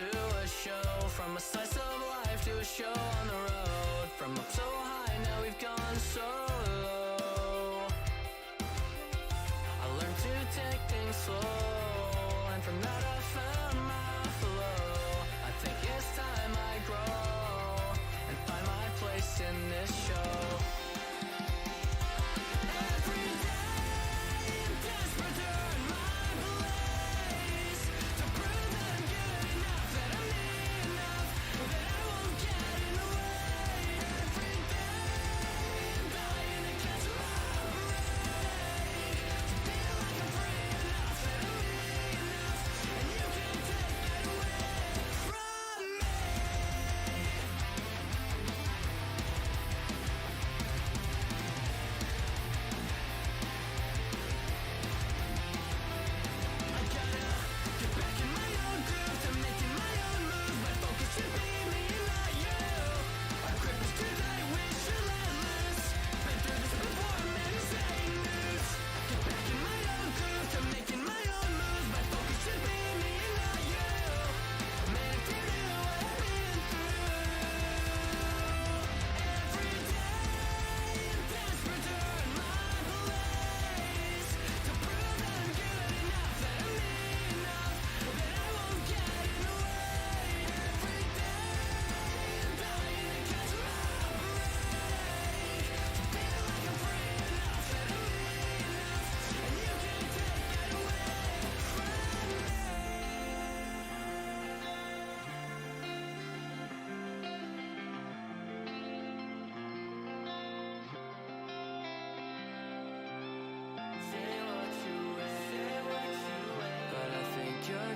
to a show, from a slice of life to a show on the road. From up so high, now we've gone so low. I learned to take things slow, and from that I found my flow. I think it's time I grow and find my place in this show.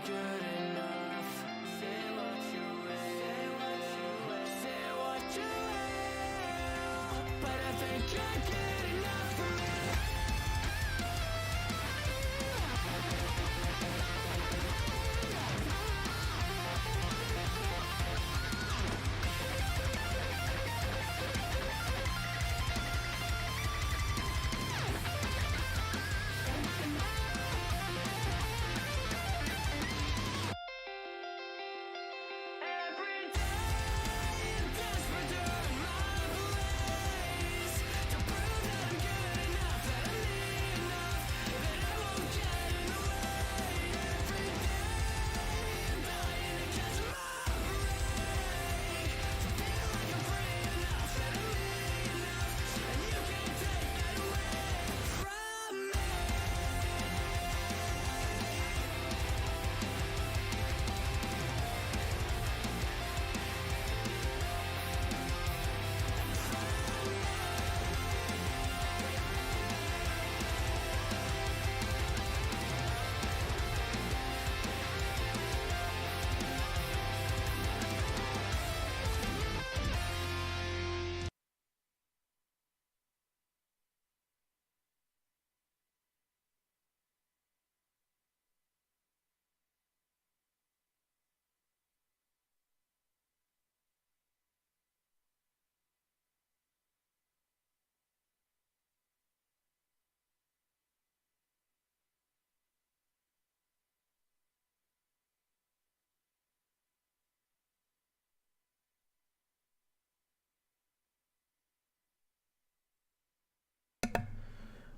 Good enough. Say what you will. Say what you will. Say what you will. But I think you're good enough for me.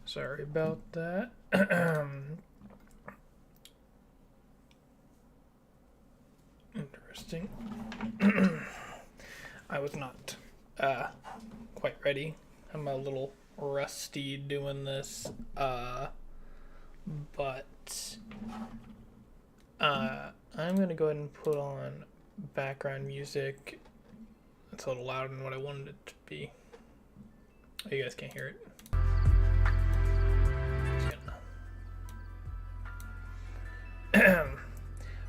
Sorry about that. Interesting. I was not quite ready. I'm a little rusty doing this, but I'm gonna go ahead and put on background music. It's a little louder than what I wanted it to be. Oh, you guys can't hear it.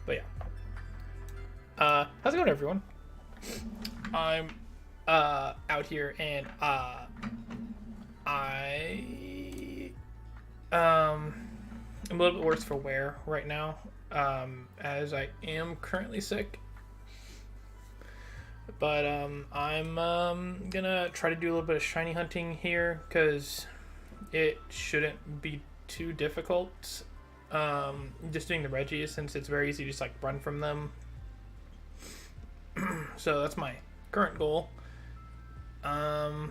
But yeah, how's it going, everyone? I'm out here, and I'm a little bit worse for wear right now, as I am currently sick. But I'm gonna try to do a little bit of shiny hunting here, because it shouldn't be too difficult. Just doing the REGIS, since it's very easy to just like run from them. So that's my current goal. I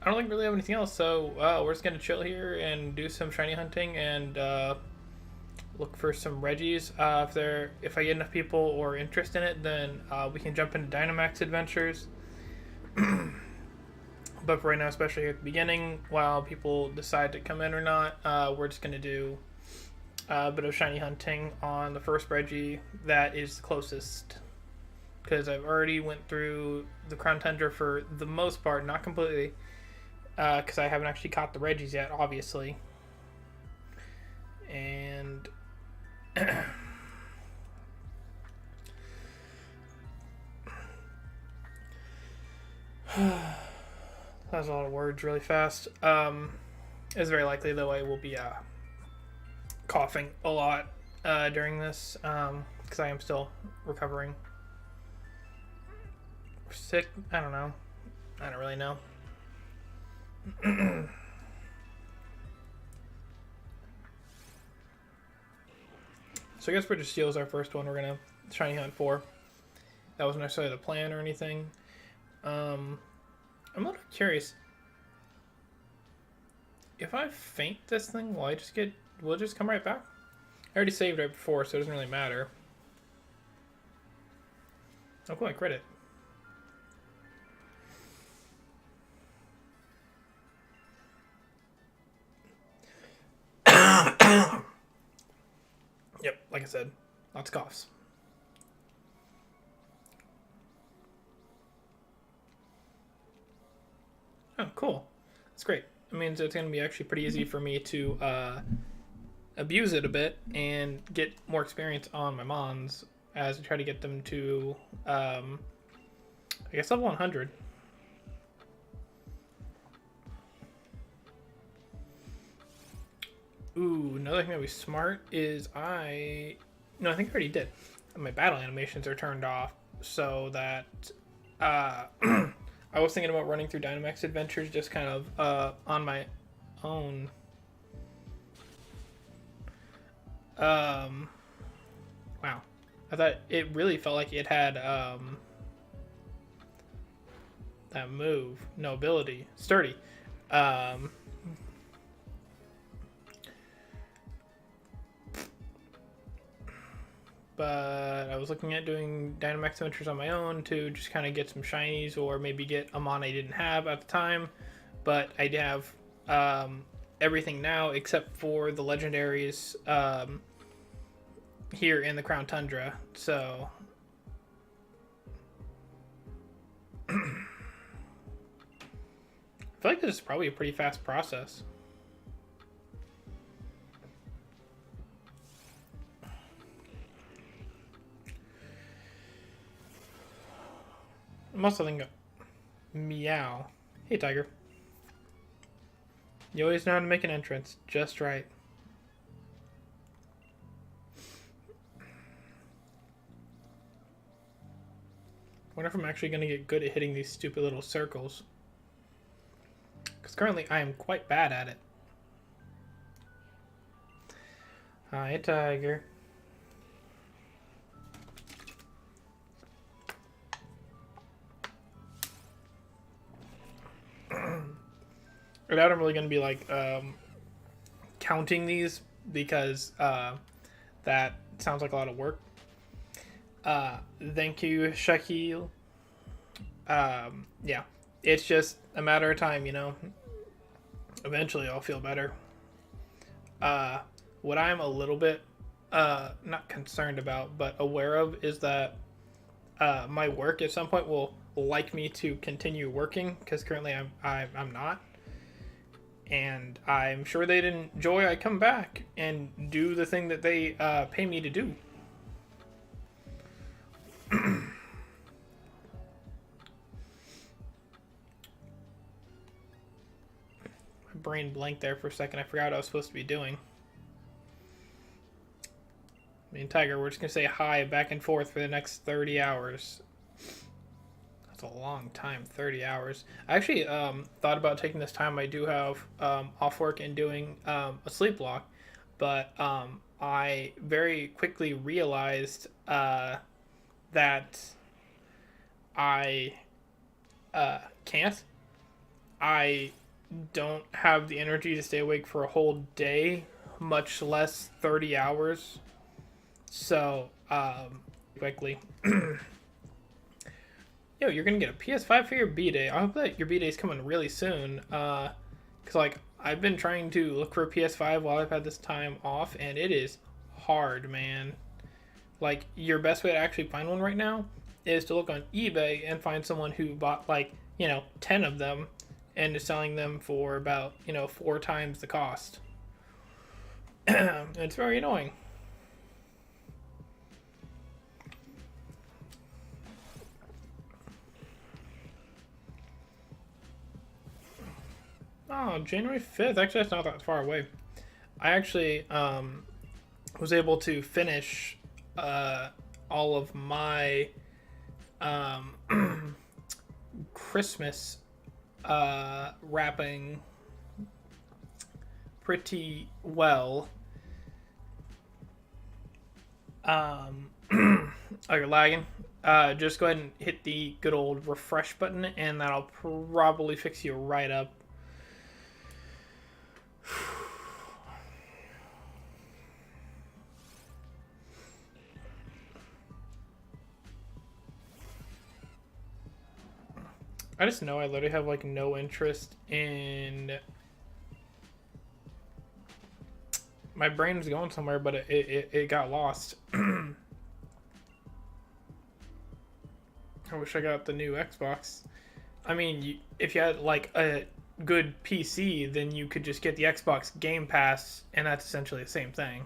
don't think really have anything else, so we're just gonna chill here and do some shiny hunting and look for some Regis. If I get enough people or interest in it, then we can jump into Dynamax Adventures. But for right now, especially at the beginning, while people decide to come in or not, we're just gonna do a bit of shiny hunting on the first Regi that is the closest. Because I've already went through the Crown Tundra for the most part, not completely, because I haven't actually caught the Regis yet, obviously. And that was a lot of words really fast. It's very likely, though, I will be coughing a lot during this, because I am still recovering. Sick? I don't know. I don't really know. So I guess Registeel is our first one we're gonna shiny hunt for. That wasn't necessarily the plan or anything. I'm a little curious. If I faint this thing, will it just come right back? I already saved right before, so it doesn't really matter. Oh cool, I crit it. Yep, like I said, lots of coughs. Oh, cool. That's great. It means it's going to be actually pretty easy for me to abuse it a bit and get more experience on my Mons as I try to get them to, I guess, level 100. Ooh, another thing that would be smart is I think I already did. My battle animations are turned off so that I was thinking about running through Dynamax Adventures just kind of on my own. Wow. I thought it really felt like it had that move. No ability. Sturdy. But I was looking at doing Dynamax Adventures on my own to just kind of get some shinies or maybe get a mon I didn't have at the time. But I have everything now except for the legendaries here in the Crown Tundra. So I feel like this is probably a pretty fast process. I'm also thinking, meow. Hey, Tiger. You always know how to make an entrance just right. I wonder if I'm actually going to get good at hitting these stupid little circles. Because currently I am quite bad at it. Hi, Tiger. I doubt I'm really going to be like counting these because that sounds like a lot of work. Thank you, Shaquille. Yeah, it's just a matter of time, you know. Eventually I'll feel better. What I'm a little bit not concerned about, but aware of is that my work at some point will like me to continue working, because currently I'm not. And I'm sure they'd enjoy I come back and do the thing that they pay me to do. My brain blanked there for a second. I forgot what I was supposed to be doing. Me and Tiger, we're just going to say hi back and forth for the next 30 hours. That's a long time, 30 hours. I actually thought about taking this time I do have off work and doing a sleep block, but I very quickly realized that I can't. I don't have the energy to stay awake for a whole day, much less 30 hours. So, quickly. Yo, you're gonna get a PS5 for your B-Day. I hope that your B-Day is coming really soon. Cause like I've been trying to look for a PS5 while I've had this time off, and it is hard, man. Like your best way to actually find one right now is to look on eBay and find someone who bought like 10 of them and is selling them for about 4 times the cost. It's very annoying. Oh, January 5th. Actually, that's not that far away. I actually was able to finish all of my Christmas wrapping pretty well. Oh, you're lagging. Just go ahead and hit the good old refresh button, and that'll probably fix you right up. I just know I literally have like no interest in. My brain was going somewhere, but it got lost. I wish I got the new Xbox. I mean, if you had like a good PC, then you could just get the Xbox Game Pass, and that's essentially the same thing.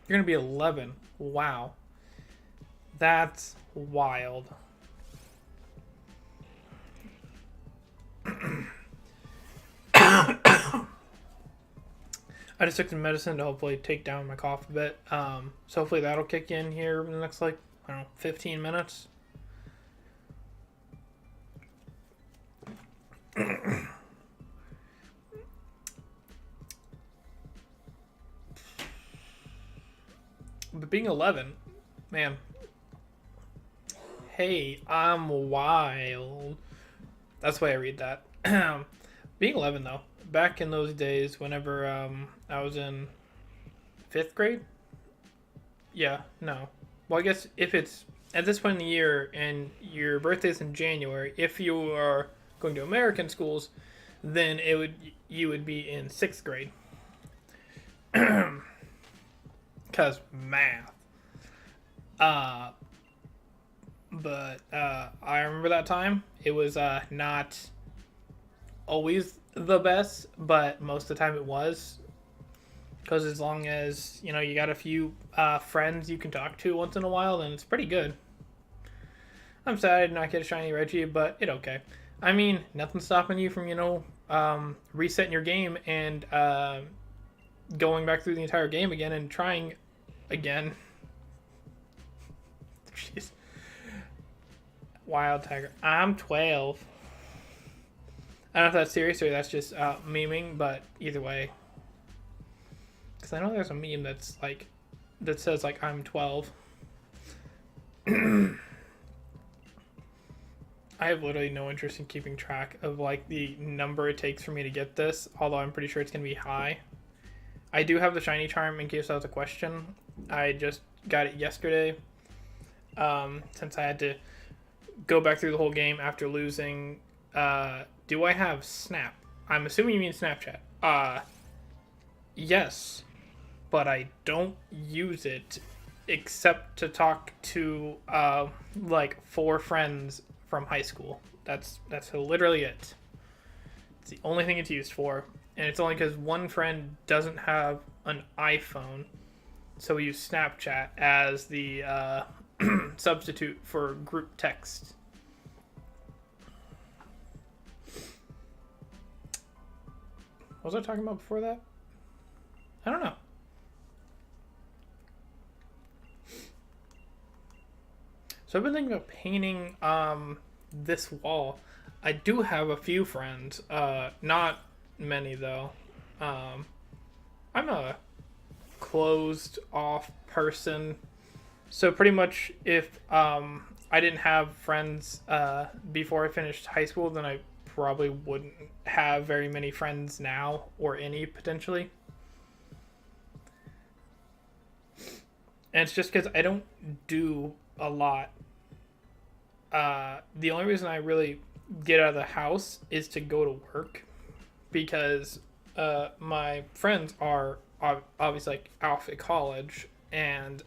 You're gonna be 11. Wow. That's wild. I just took some medicine to hopefully take down my cough a bit. So hopefully that'll kick in here in the next, like, I don't know, 15 minutes. But being 11, man. Hey, I'm wild. That's the way I read that. Being 11, though, back in those days, whenever I was in 5th grade? Yeah, no. Well, I guess if it's at this point in the year and your birthday's in January, if you are going to American schools, then you would be in 6th grade. Because math. But I remember that time. It was not always the best, but most of the time it was. Because as long as, you got a few friends you can talk to once in a while, then it's pretty good. I'm sad I did not get a shiny Reggie, but it's okay. I mean, nothing's stopping you from, resetting your game and going back through the entire game again and trying again. Jeez. Wild Tiger. I'm 12. I don't know if that's serious or that's just memeing, but either way. Because I know there's a meme that's like, that says like, I'm 12. I have literally no interest in keeping track of like the number it takes for me to get this, although I'm pretty sure it's going to be high. I do have the shiny charm in case that was a question. I just got it yesterday, since I had to go back through the whole game after losing. Do I have Snap? I'm assuming you mean Snapchat. Yes, but I don't use it except to talk to like 4 friends from high school. That's literally it. It's the only thing it's used for, and it's only because one friend doesn't have an iPhone, so we use Snapchat as the substitute for group text. What was I talking about before that? I don't know. So I've been thinking about painting this wall. I do have a few friends. Not many though. I'm a closed off person. So pretty much if I didn't have friends before I finished high school, then I probably wouldn't have very many friends now, or any potentially. And it's just because I don't do a lot. The only reason I really get out of the house is to go to work, because my friends are obviously like off at college, and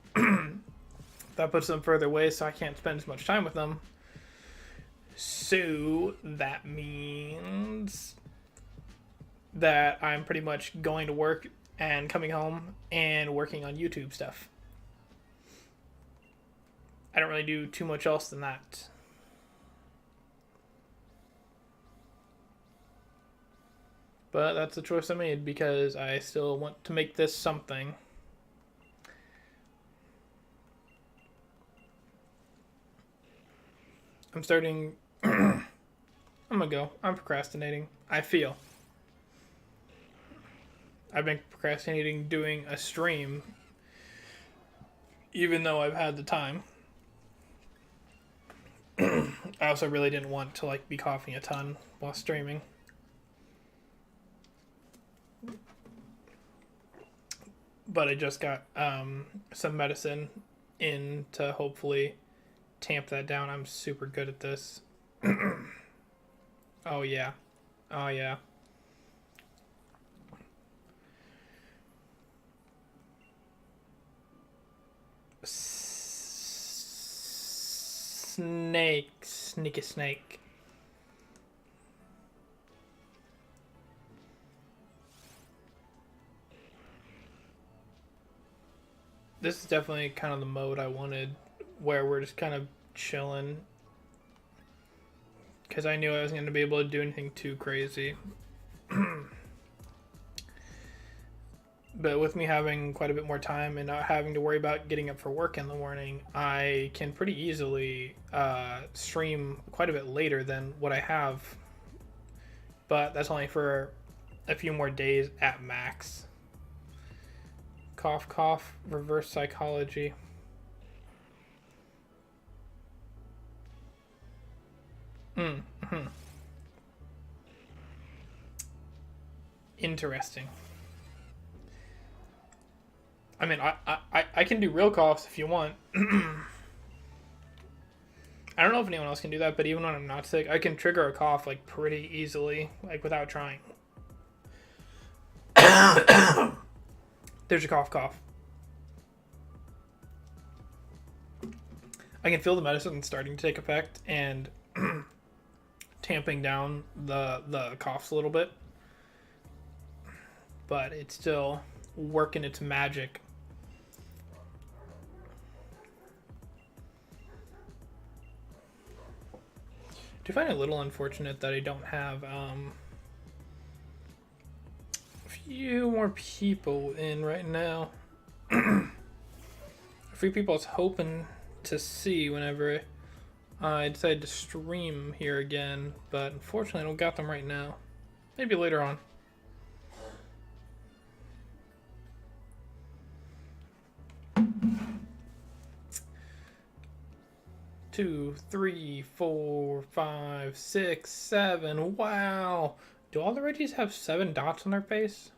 that puts them further away, so I can't spend as much time with them. So that means that I'm pretty much going to work and coming home and working on YouTube stuff. I don't really do too much else than that. But that's the choice I made, because I still want to make this something. I'm starting... I'm gonna go. I'm procrastinating. I feel. I've been procrastinating doing a stream, even though I've had the time. I also really didn't want to like be coughing a ton while streaming. But I just got some medicine in to hopefully tamp that down. I'm super good at this. Oh yeah. Oh yeah. Snake. Sneaky snake. This is definitely kind of the mode I wanted, where we're just kind of chilling, because I knew I wasn't going to be able to do anything too crazy. But with me having quite a bit more time and not having to worry about getting up for work in the morning, I can pretty easily stream quite a bit later than what I have. But that's only for a few more days at max. Cough, cough, reverse psychology. Mm-hmm. Interesting. I mean, I can do real coughs if you want. I don't know if anyone else can do that, but even when I'm not sick, I can trigger a cough like pretty easily, like without trying. There's your cough, cough. I can feel the medicine starting to take effect and tamping down the coughs a little bit, but it's still working its magic. I do find it a little unfortunate that I don't have a few more people in right now. A few people I was hoping to see whenever I decided to stream here again, but unfortunately I don't got them right now. Maybe later on. Two, three, 4, 5, 6, 7. Wow. Do all the Regis have 7 dots on their face?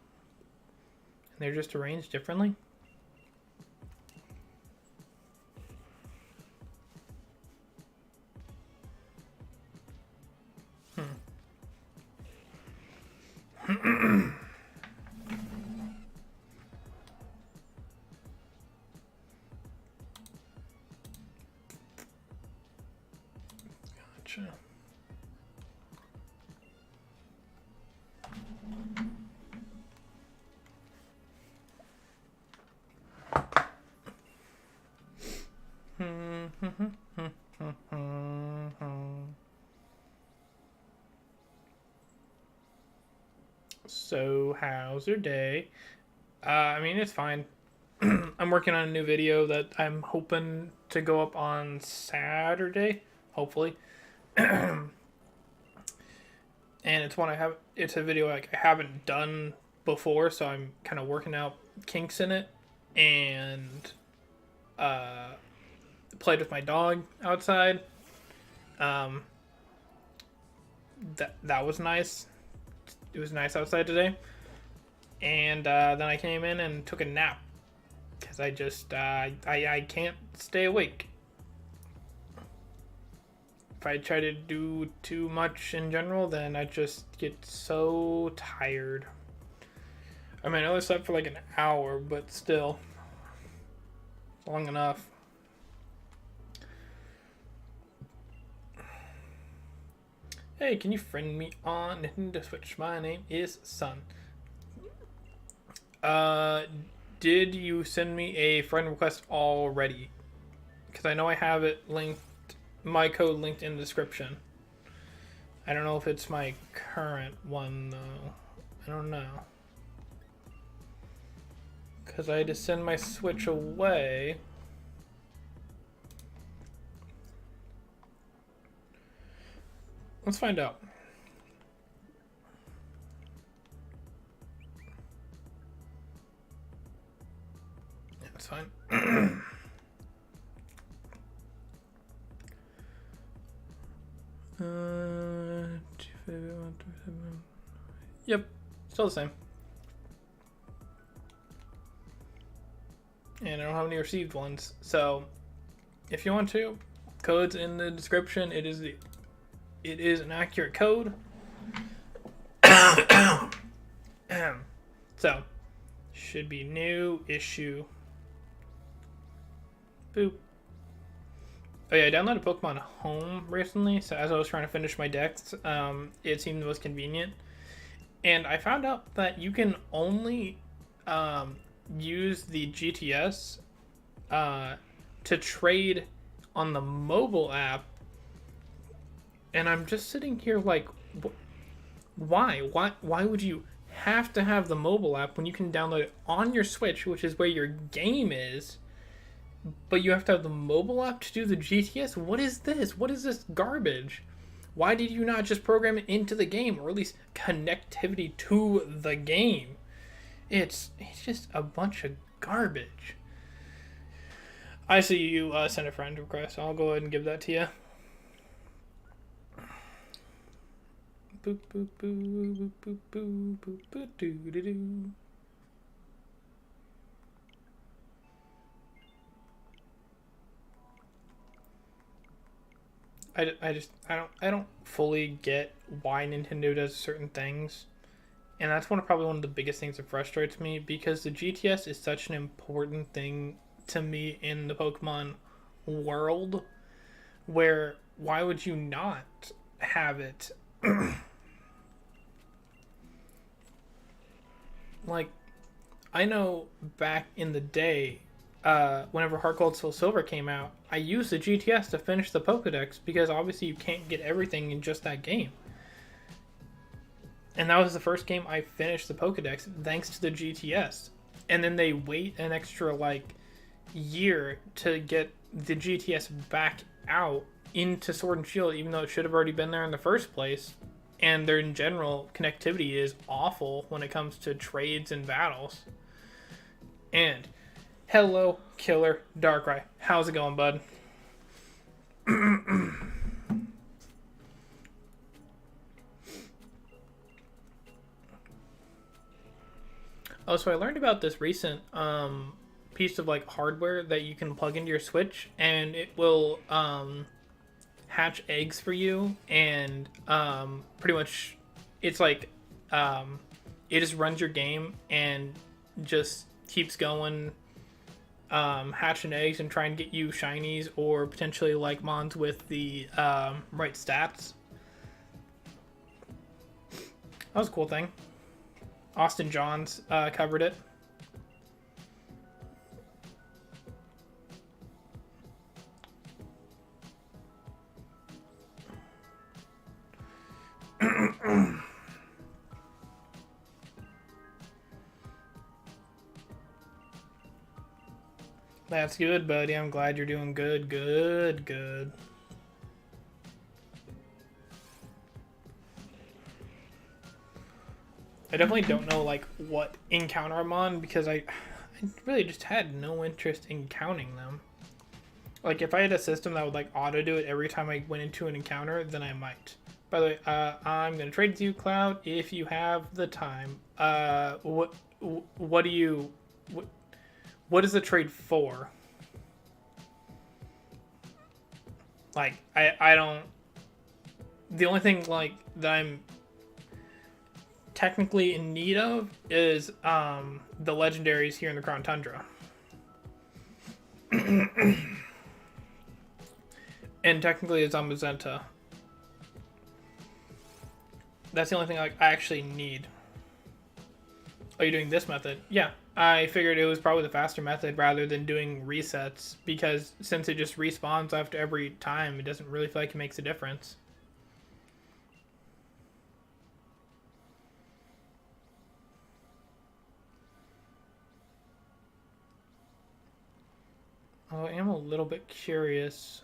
And they're just arranged differently? Gotcha. So, how's your day? I mean, it's fine. I'm working on a new video that I'm hoping to go up on Saturday, hopefully. and it's one I have. It's a video like I haven't done before, so I'm kind of working out kinks in it, and played with my dog outside. That was nice. It was nice outside today, and then I came in and took a nap because I just I can't stay awake. If I try to do too much in general, then I just get so tired. I mean, I only slept for like an hour, but still, long enough. Hey, can you friend me on Nintendo Switch? My name is Sun. Did you send me a friend request already? Because I know I have it linked, my code linked in the description. I don't know if it's my current one, though. I don't know. Because I had to send my Switch away. Let's find out. Yeah, that's fine. Yep, still the same. And I don't have any received ones. So, if you want to, code's in the description. It is an accurate code. So, should be new issue. Boop. Oh yeah, I downloaded Pokemon Home recently, so as I was trying to finish my decks, it seemed the most convenient. And I found out that you can only use the GTS to trade on the mobile app. And I'm just sitting here like, why? Why would you have to have the mobile app when you can download it on your Switch, which is where your game is, but you have to have the mobile app to do the GTS? What is this? What is this garbage? Why did you not just program it into the game, or at least connectivity to the game? It's just a bunch of garbage. I see you sent a friend request. I'll go ahead and give that to you. Boop, boop, boop, boop, boop, boop, boop, doo, doo, doo. I don't fully get why Nintendo does certain things, and that's probably one of the biggest things that frustrates me, because the GTS is such an important thing to me in the Pokemon world, where why would you not have it? Like, I know back in the day, whenever Heart Gold Soul Silver came out, I used the GTS to finish the Pokedex, because obviously you can't get everything in just that game. And that was the first game I finished the Pokedex thanks to the GTS. And then they wait an extra like year to get the GTS back out into Sword and Shield, even though it should have already been there in the first place. And their in general connectivity is awful when it comes to trades and battles. And hello, Killer Darkrai. How's it going, bud? Oh, so I learned about this recent piece of like hardware that you can plug into your Switch, and it will hatch eggs for you, and pretty much it's like it just runs your game and just keeps going, hatching eggs and trying to get you shinies or potentially like mons with the right stats. That was a cool thing. Austin Johns covered it. That's good, buddy. I'm glad you're doing good. Good. I definitely don't know like what encounter I'm on because I really just had no interest in counting them. Like if I had a system that would like auto do it every time I went into an encounter, then I might. By the way, I'm gonna trade with you, Cloud, if you have the time. What do you what is the trade for? Like I don't. The only thing like that I'm technically in need of is the legendaries here in the Crown Tundra. And technically it's on Magenta. That's the only thing like I actually need. Are you doing this method? Yeah. I figured it was probably the faster method rather than doing resets, because since it just respawns after every time, it doesn't really feel like it makes a difference. Although I am a little bit curious.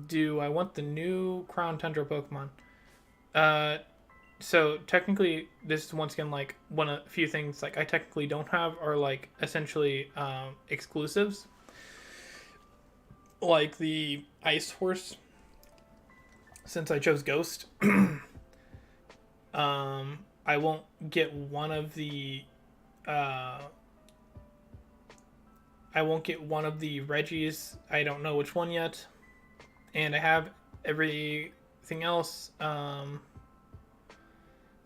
Do I want the new Crown Tundra Pokemon? So technically, this is once again like one of a few things like I technically don't have are like essentially exclusives, like the Ice Horse. Since I chose Ghost, I won't get one of the Regis. I don't know which one yet, and I have everything else.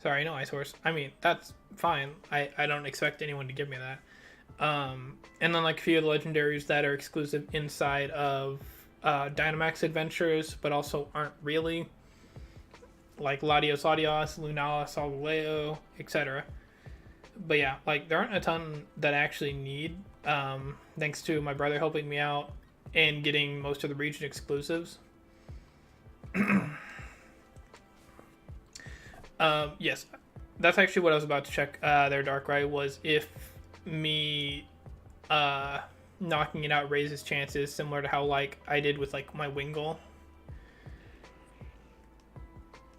Sorry, no Ice Horse. I mean, that's fine. I don't expect anyone to give me that. And then like a few of the legendaries that are exclusive inside of Dynamax Adventures, but also aren't really. Like Latios Latios, Lunalis, Solgaleo, etc. But yeah, like there aren't a ton that I actually need. Thanks to my brother helping me out and getting most of the region exclusives. Yes, that's actually what I was about to check there, Darkrai, was if me knocking it out raises chances similar to how like I did with like my Wingull.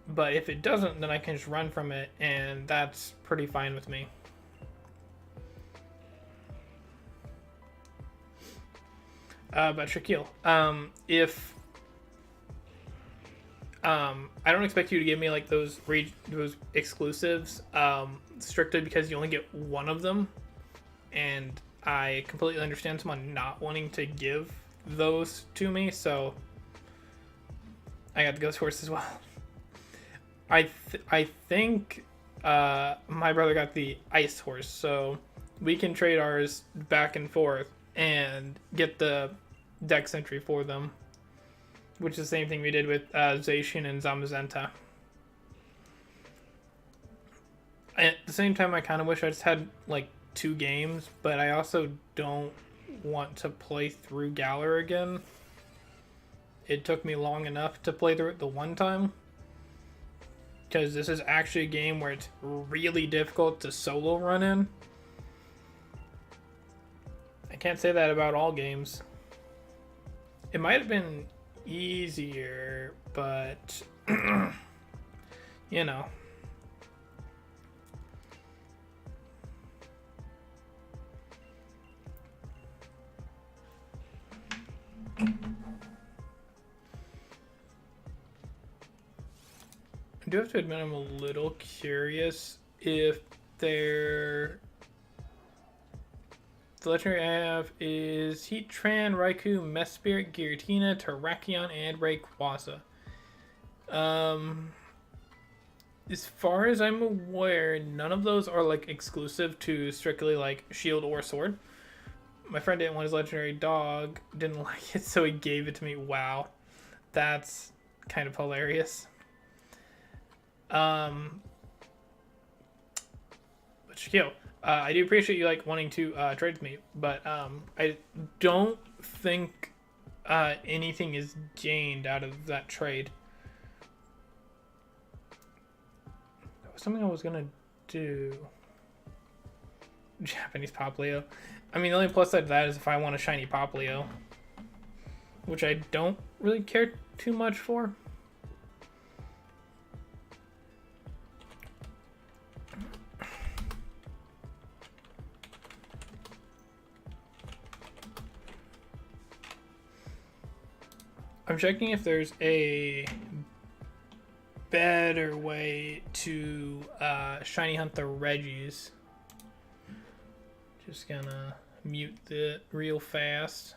But if it doesn't, then I can just run from it, and that's pretty fine with me. But Shaquille, if I don't expect you to give me like those exclusives strictly because you only get one of them, and I completely understand someone not wanting to give those to me, so I got the Ghost Horse as well. I think my brother got the Ice Horse, so we can trade ours back and forth and get the Dex entry for them, which is the same thing we did with Zacian and Zamazenta. At the same time, I kind of wish I just had like 2 games, but I also don't want to play through Galar again. It took me long enough to play through it the one time, because this is actually a game where it's really difficult to solo run in. I can't say that about all games. It might have been easier, but you know. I do have to admit I'm a little curious if the legendary I have is Heatran, Raikou, Mesprit, Giratina, Terrakion, and Rayquaza. As far as I'm aware, none of those are like exclusive to strictly like Shield or Sword. My friend didn't want his legendary dog, didn't like it, so he gave it to me. Wow, that's kind of hilarious. But Shaquille, I do appreciate you like wanting to trade with me, but I don't think anything is gained out of that trade. That was something I was gonna do. Japanese Poplio. I mean, the only plus side to that is if I want a shiny Poplio, which I don't really care too much for. I'm checking if there's a better way to shiny hunt the Regis. Just gonna mute it real fast.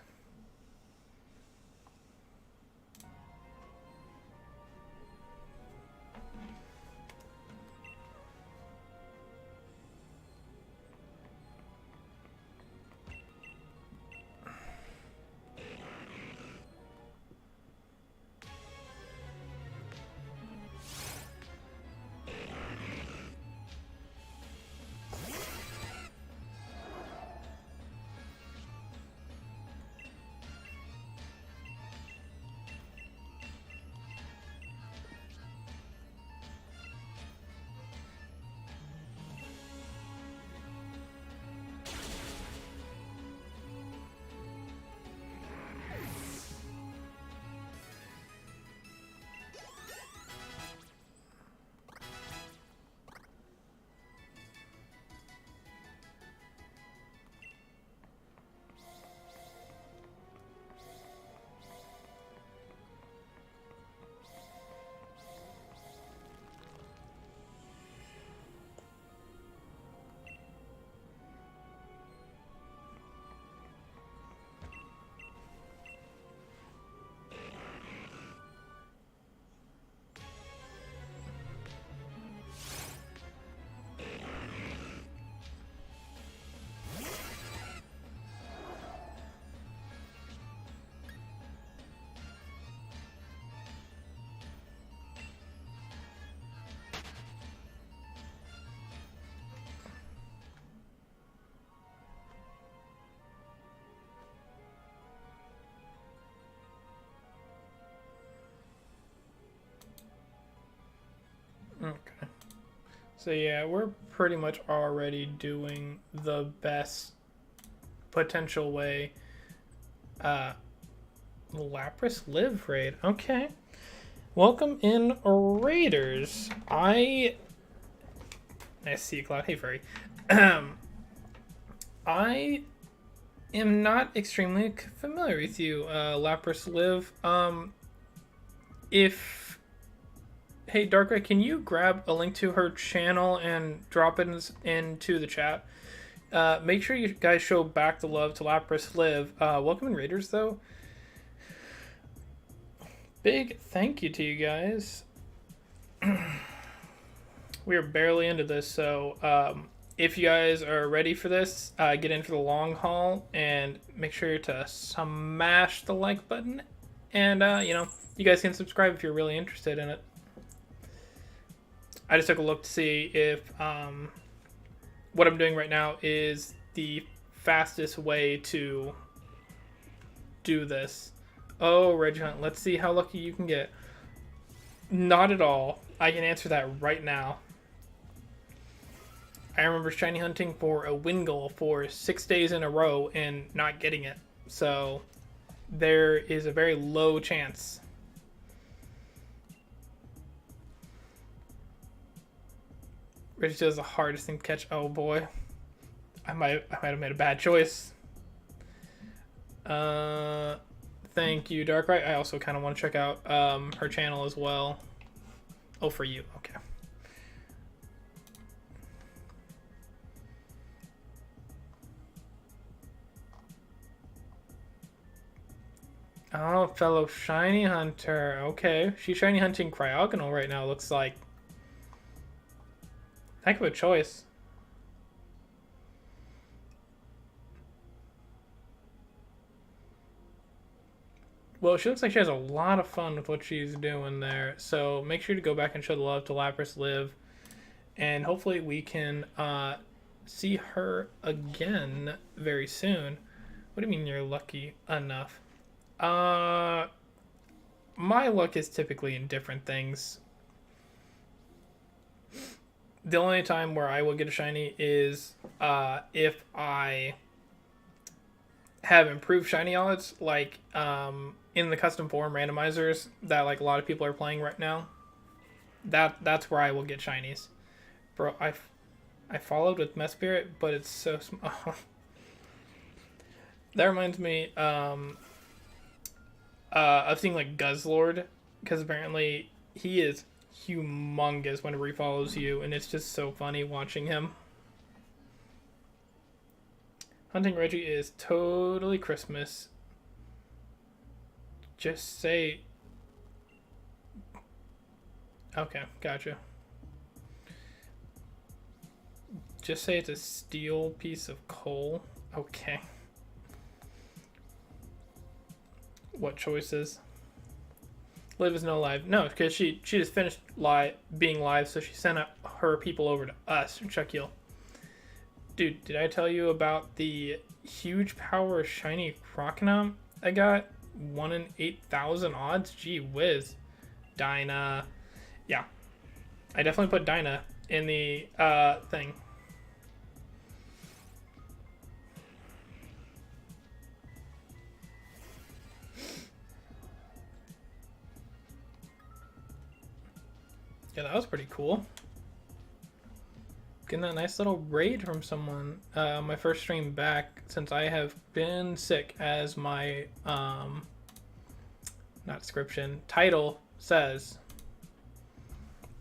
Okay. So yeah, we're pretty much already doing the best potential way. Lapras live raid. Okay. Welcome in, Raiders. Nice to see you, Cloud. Hey, Furry. I am not extremely familiar with you, Lapras live. Hey, Darkrai, can you grab a link to her channel and drop it into the chat? Make sure you guys show back the love to Lapras live. Welcome in, Raiders, though. Big thank you to you guys. We are barely into this, so if you guys are ready for this, get in for the long haul and make sure to smash the like button. And, you guys can subscribe if you're really interested in it. I just took a look to see if what I'm doing right now is the fastest way to do this. Oh, Regihunt, let's see how lucky you can get. Not at all. I can answer that right now. I remember shiny hunting for a Wingull for 6 days in a row and not getting it. So there is a very low chance. Regis is the hardest thing to catch. Oh boy. I might have made a bad choice. Thank you, Darkrai. I also kind of want to check out her channel as well. Oh, for you. Okay. Oh, fellow shiny hunter. Okay. She's shiny hunting Cryogonal right now, looks like. Heck of a choice. Well, she looks like she has a lot of fun with what she's doing there. So make sure to go back and show the love to Lapras live. And hopefully we can see her again very soon. What do you mean you're lucky enough? My luck is typically in different things. The only time where I will get a shiny is if I have improved shiny odds, like in the custom form randomizers that like a lot of people are playing right now. That's where I will get shinies. Bro, I followed with Mesprit, but it's so small. That reminds me, I've seen like Guzzlord, because apparently he is humongous whenever he follows you, and it's just so funny watching him. Hunting Reggie is totally Christmas. Just say... Okay, gotcha. Just say it's a steel piece of coal. Okay. What choices? Live is no live. No, because she just finished being live, so she sent her people over to us. Chuck Heel. Dude, did I tell you about the huge power shiny Croconom I got? 1 in 8,000 odds? Gee whiz. DYNA. Yeah. I definitely put DYNA in the thing. Yeah, that was pretty cool. Getting that nice little raid from someone. My first stream back since I have been sick, as my not description, title says.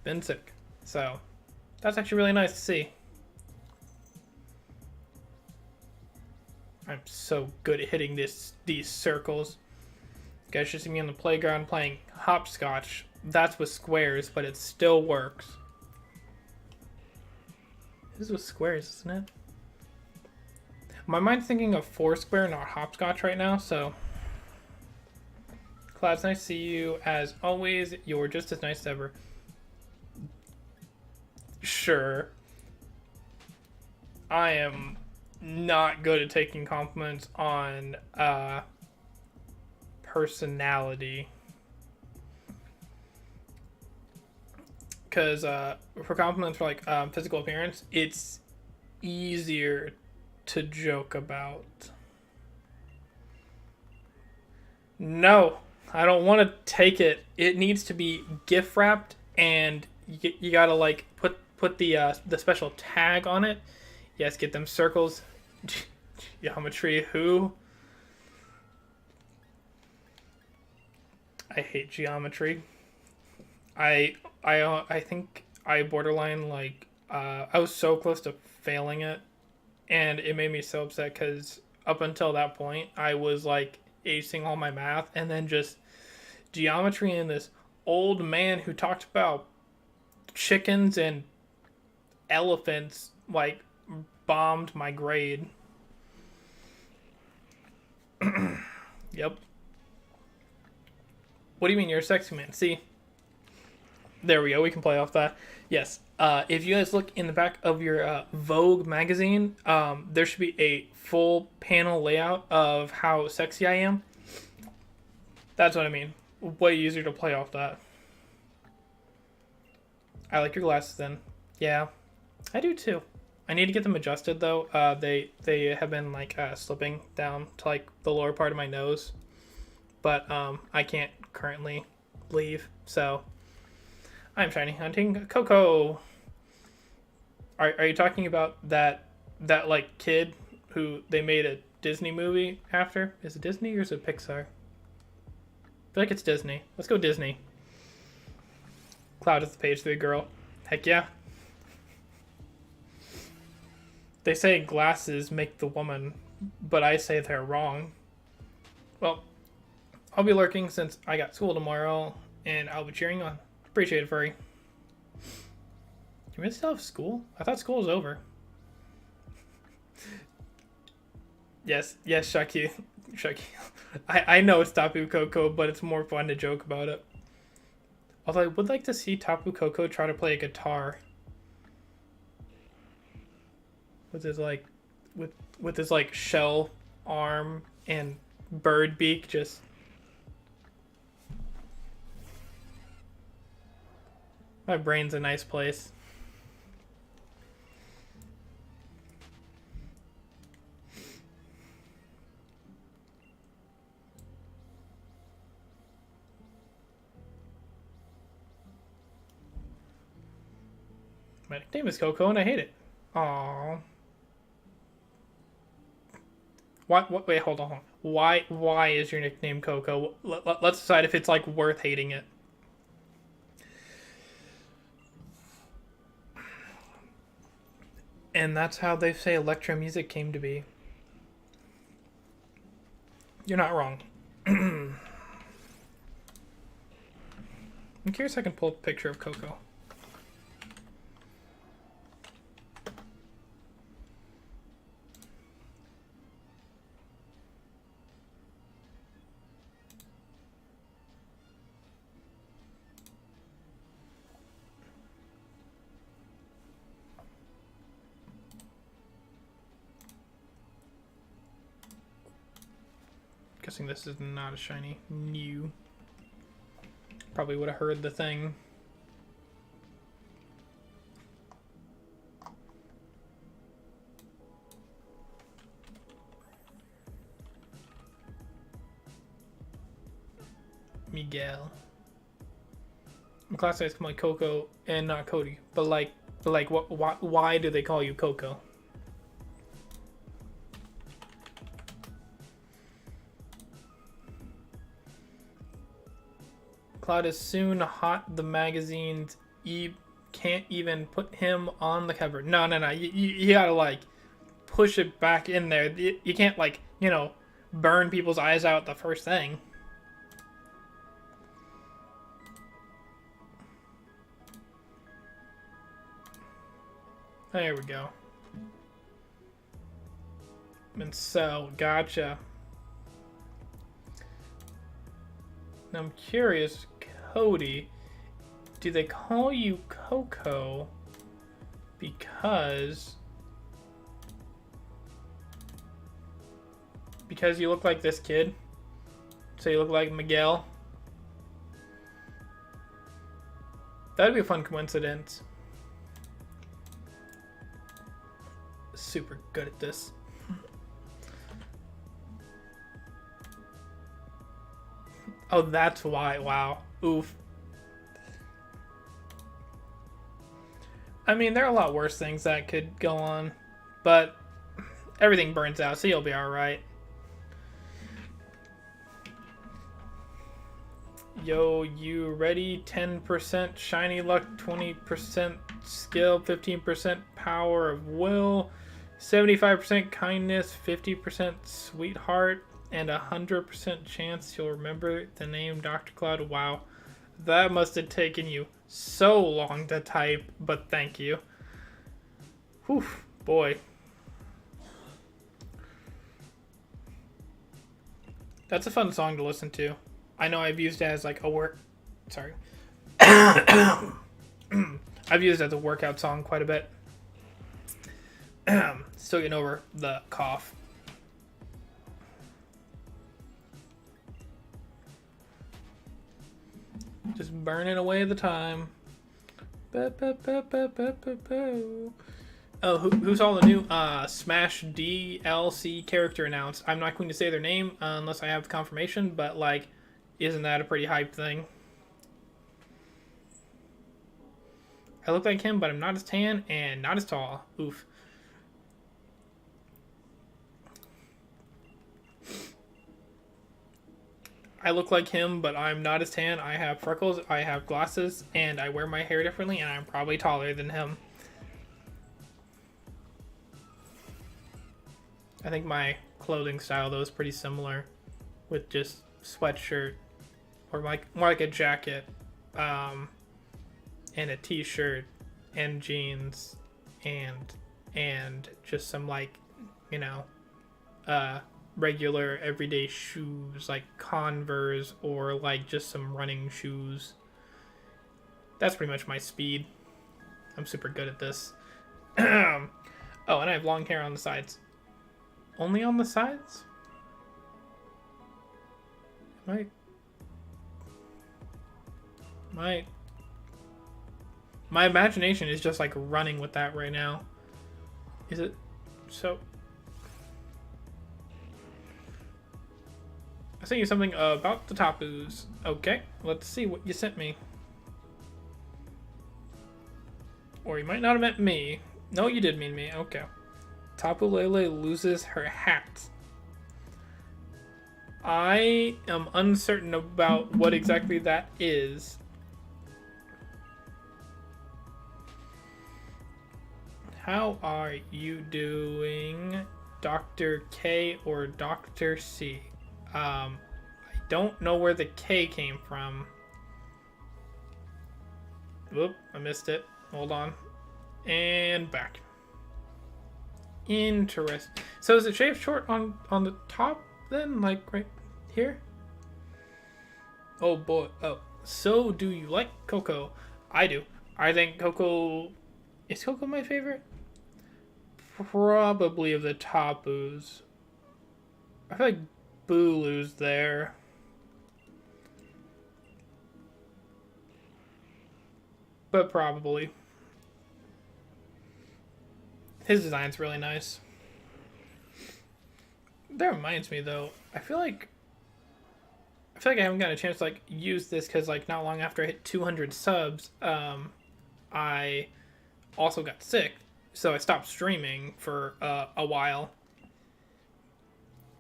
Been sick. So that's actually really nice to see. I'm so good at hitting these circles. You guys should see me on the playground playing hopscotch. That's with squares, but it still works. This is with squares, isn't it? My mind's thinking of Foursquare, not hopscotch right now, so... Cloud's nice to see you. As always, you're just as nice as ever. Sure. I am not good at taking compliments on personality. Because for compliments for like physical appearance, it's easier to joke about. No, I don't want to take it. It needs to be gift wrapped, and you gotta like put the special tag on it. Yes, get them circles. Geometry. Who? I hate geometry. I think I borderline like I was so close to failing it, and it made me so upset because up until that point I was like acing all my math, and then just geometry and this old man who talked about chickens and elephants like bombed my grade. Yep. What do you mean you're a sexy man? See? There we go. We can play off that. Yes. If you guys look in the back of your Vogue magazine, there should be a full panel layout of how sexy I am. That's what I mean. Way easier to play off that. I like your glasses then. Yeah, I do too. I need to get them adjusted though. They have been like slipping down to like the lower part of my nose, but I can't currently leave, so I'm shiny hunting Coco. Are you talking about that like kid who they made a Disney movie after? Is it Disney or is it Pixar? I feel like it's Disney. Let's go Disney. Cloud is the page 3 girl. Heck yeah. They say glasses make the woman, but I say they're wrong. Well, I'll be lurking since I got school tomorrow, and I'll be cheering on. Appreciate it, Furry. Do we still have school? I thought school was over. Yes, Shaki. I know it's Tapu Koko, but it's more fun to joke about it. Although I would like to see Tapu Koko try to play a guitar. With his like with his like shell arm and bird beak, just my brain's a nice place. My nickname is Coco and I hate it. Aww. What? Wait, hold on. Why is your nickname Coco? Let's decide if it's like worth hating it. And that's how they say electro music came to be. You're not wrong. I'm curious if I can pull up a picture of Coco. Guessing this is not a shiny new. Probably would have heard the thing. Miguel. I'm classified as like Coco and not Cody, but what? Why do they call you Coco? Cloud is soon hot. The magazines can't even put him on the cover. No. You gotta like push it back in there. You can't like, you know, burn people's eyes out the first thing. There we go. And so, gotcha. Now I'm curious, Cody, do they call you Coco because you look like this kid? So you look like Miguel? That'd be a fun coincidence. Super good at this. Oh, that's why. Wow. Oof. I mean, there are a lot worse things that could go on, but everything burns out, so you'll be alright. Yo, you ready? 10% shiny luck, 20% skill, 15% power of will, 75% kindness, 50% sweetheart, and 100% chance you'll remember the name DrCloud. Wow, that must have taken you so long to type, but thank you. Whew, boy. That's a fun song to listen to. I know I've used it as like a work... Sorry. I've used it as a workout song quite a bit. Still getting over the cough. Just burning away the time. Oh, who saw the new Smash DLC character announced? I'm not going to say their name unless I have confirmation, but like, isn't that a pretty hype thing? I look like him, but I'm not as tan and not as tall. Oof. I look like him, but I'm not as tan. I have freckles, I have glasses, and I wear my hair differently, and I'm probably taller than him. I think my clothing style, though, is pretty similar, with just sweatshirt, or more like a jacket, and a t-shirt, and jeans, and just some, like, you know, regular everyday shoes like Converse or like just some running shoes. That's pretty much my speed. I'm super good at this. Oh, and I have long hair on the sides. Only on the sides? My imagination is just like running with that right now. Is it so? I sent you something about the Tapus. Okay, let's see what you sent me. Or you might not have meant me. No, you did mean me. Okay. Tapu Lele loses her hat. I am uncertain about what exactly that is. How are you doing, Dr. K or Dr. C? I don't know where the K came from. Whoop, I missed it. Hold on. And back. Interesting. So is it shaved short on the top then? Like right here? Oh boy. Oh. So do you like Coco? I do. I think Coco... Is Coco my favorite? Probably of the Tapus. I feel like Bulu's there. But probably. His design's really nice. That reminds me though, I feel like I haven't gotten a chance to like use this because like not long after I hit 200 subs, I also got sick, so I stopped streaming for a while.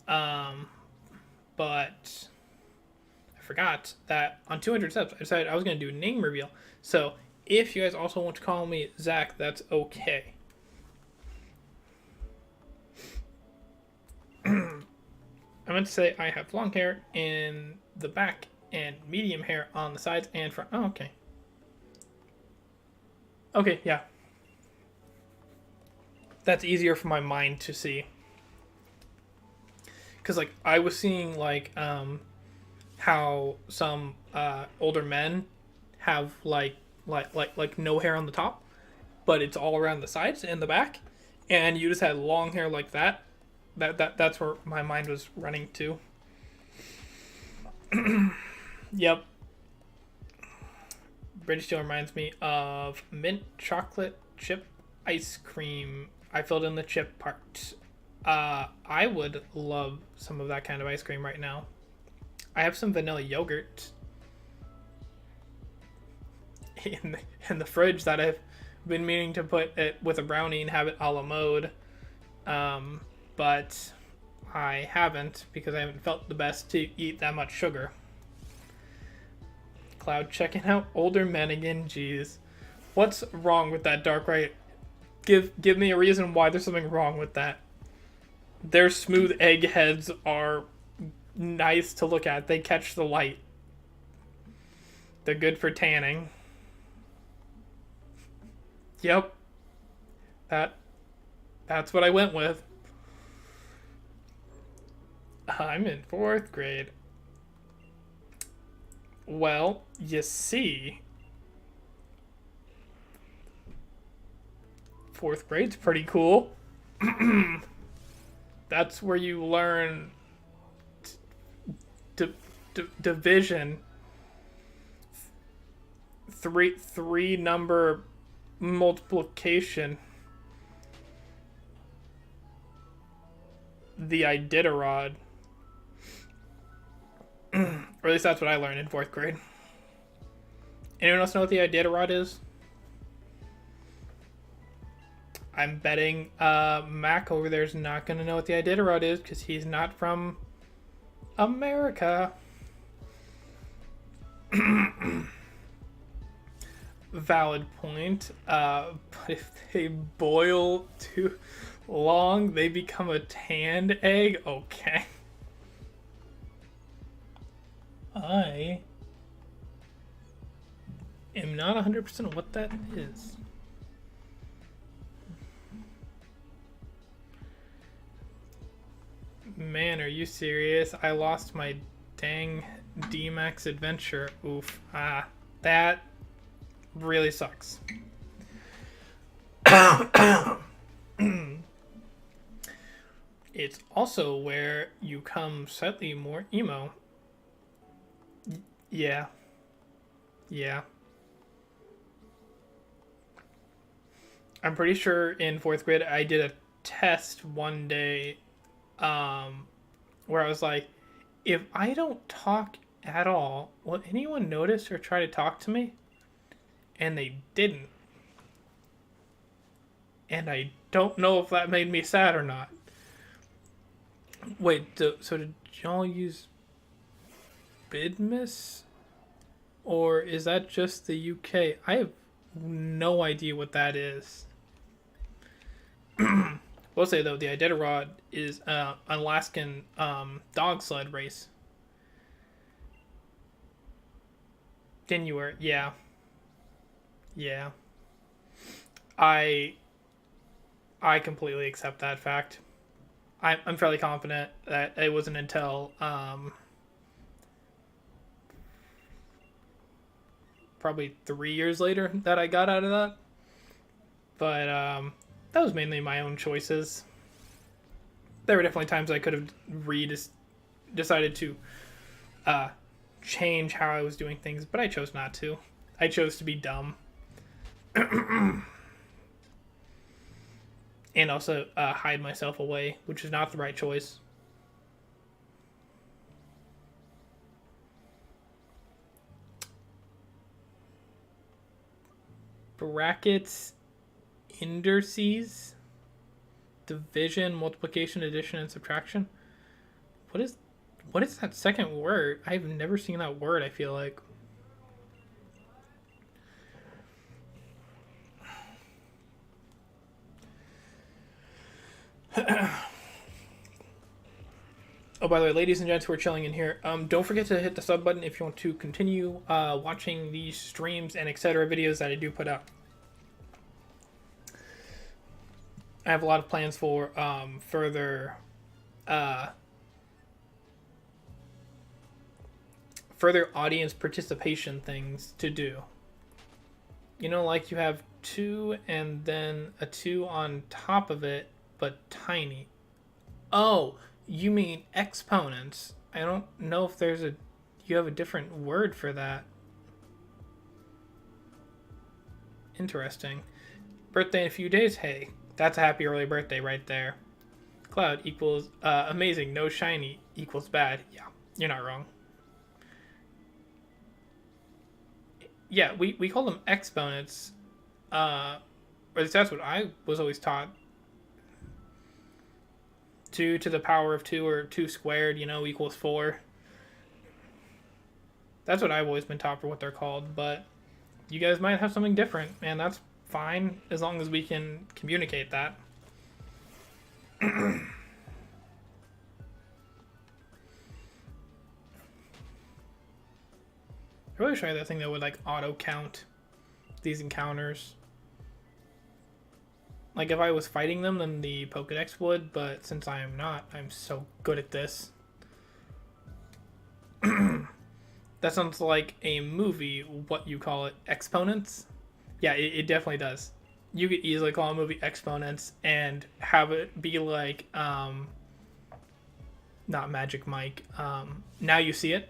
But I forgot that on 200 subs, I decided I was going to do a name reveal. So if you guys also want to call me Zach, that's okay. I meant to say I have long hair in the back and medium hair on the sides and front. Oh, okay. Okay, yeah. That's easier for my mind to see. Because, like, I was seeing, like, how some older men have, like no hair on the top, but it's all around the sides and the back, and you just had long hair like that. That's where my mind was running to. Yep. British Steel reminds me of mint chocolate chip ice cream. I filled in the chip part. I would love some of that kind of ice cream right now. I have some vanilla yogurt in the fridge that I've been meaning to put it with a brownie and have it a la mode. But I haven't because I haven't felt the best to eat that much sugar. Cloud checking out older men again, jeez. What's wrong with that, Dark Right? Give me a reason why there's something wrong with that. Their smooth egg heads are nice to look at. They catch the light. They're good for tanning. Yep. That's what I went with. I'm in 4th grade. Well, you see, 4th grade's pretty cool. That's where you learn division, three number multiplication, the Iditarod. Or at least that's what I learned in 4th grade. Anyone else know what the Iditarod is? I'm betting Mac over there is not going to know what the Iditarod is because he's not from America. Valid point. But if they boil too long, they become a tanned egg? Okay. I am not 100% what that is. Man, are you serious? I lost my dang D-Max adventure. Oof. That really sucks. It's also where you come slightly more emo. Yeah. I'm pretty sure in 4th grade I did a test one day where I was like, if I don't talk at all, will anyone notice or try to talk to me? And they didn't. And I don't know if that made me sad or not. Wait, so did y'all use Bidmas? Or is that just the UK? I have no idea what that is. We'll say, though, the Iditarod is an Alaskan dog sled race. January, yeah. Yeah. I completely accept that fact. I'm fairly confident that it wasn't until probably 3 years later that I got out of that. But that was mainly my own choices. There were definitely times I could have decided to change how I was doing things, but I chose not to. I chose to be dumb. And also hide myself away, which is not the right choice. Brackets, indices, division, multiplication, addition, and subtraction. What is that second word? I've never seen that word, I feel like. Oh, by the way, ladies and gents who are chilling in here, don't forget to hit the sub button if you want to continue watching these streams and etc. videos that I do put out. I have a lot of plans for further audience participation things to do. You know, like you have 2 and then a 2 on top of it, but tiny. Oh, you mean exponents. I don't know if you have a different word for that. Interesting. Birthday in a few days? Hey, that's a happy early birthday right there. Cloud equals amazing. No shiny equals bad. Yeah, you're not wrong. Yeah, we call them exponents. Or at least that's what I was always taught. 2 to the power of 2 or 2 squared, equals 4. That's what I've always been taught for what they're called, but you guys might have something different, and that's fine as long as we can communicate that. I really wish I had that thing that would auto count these encounters. Like, if I was fighting them, then the Pokedex would, but since I am not, I'm so good at this. That sounds like a movie, what you call it, Exponents? Yeah, it definitely does. You could easily call a movie Exponents and have it be like, not Magic Mike, Now You See It.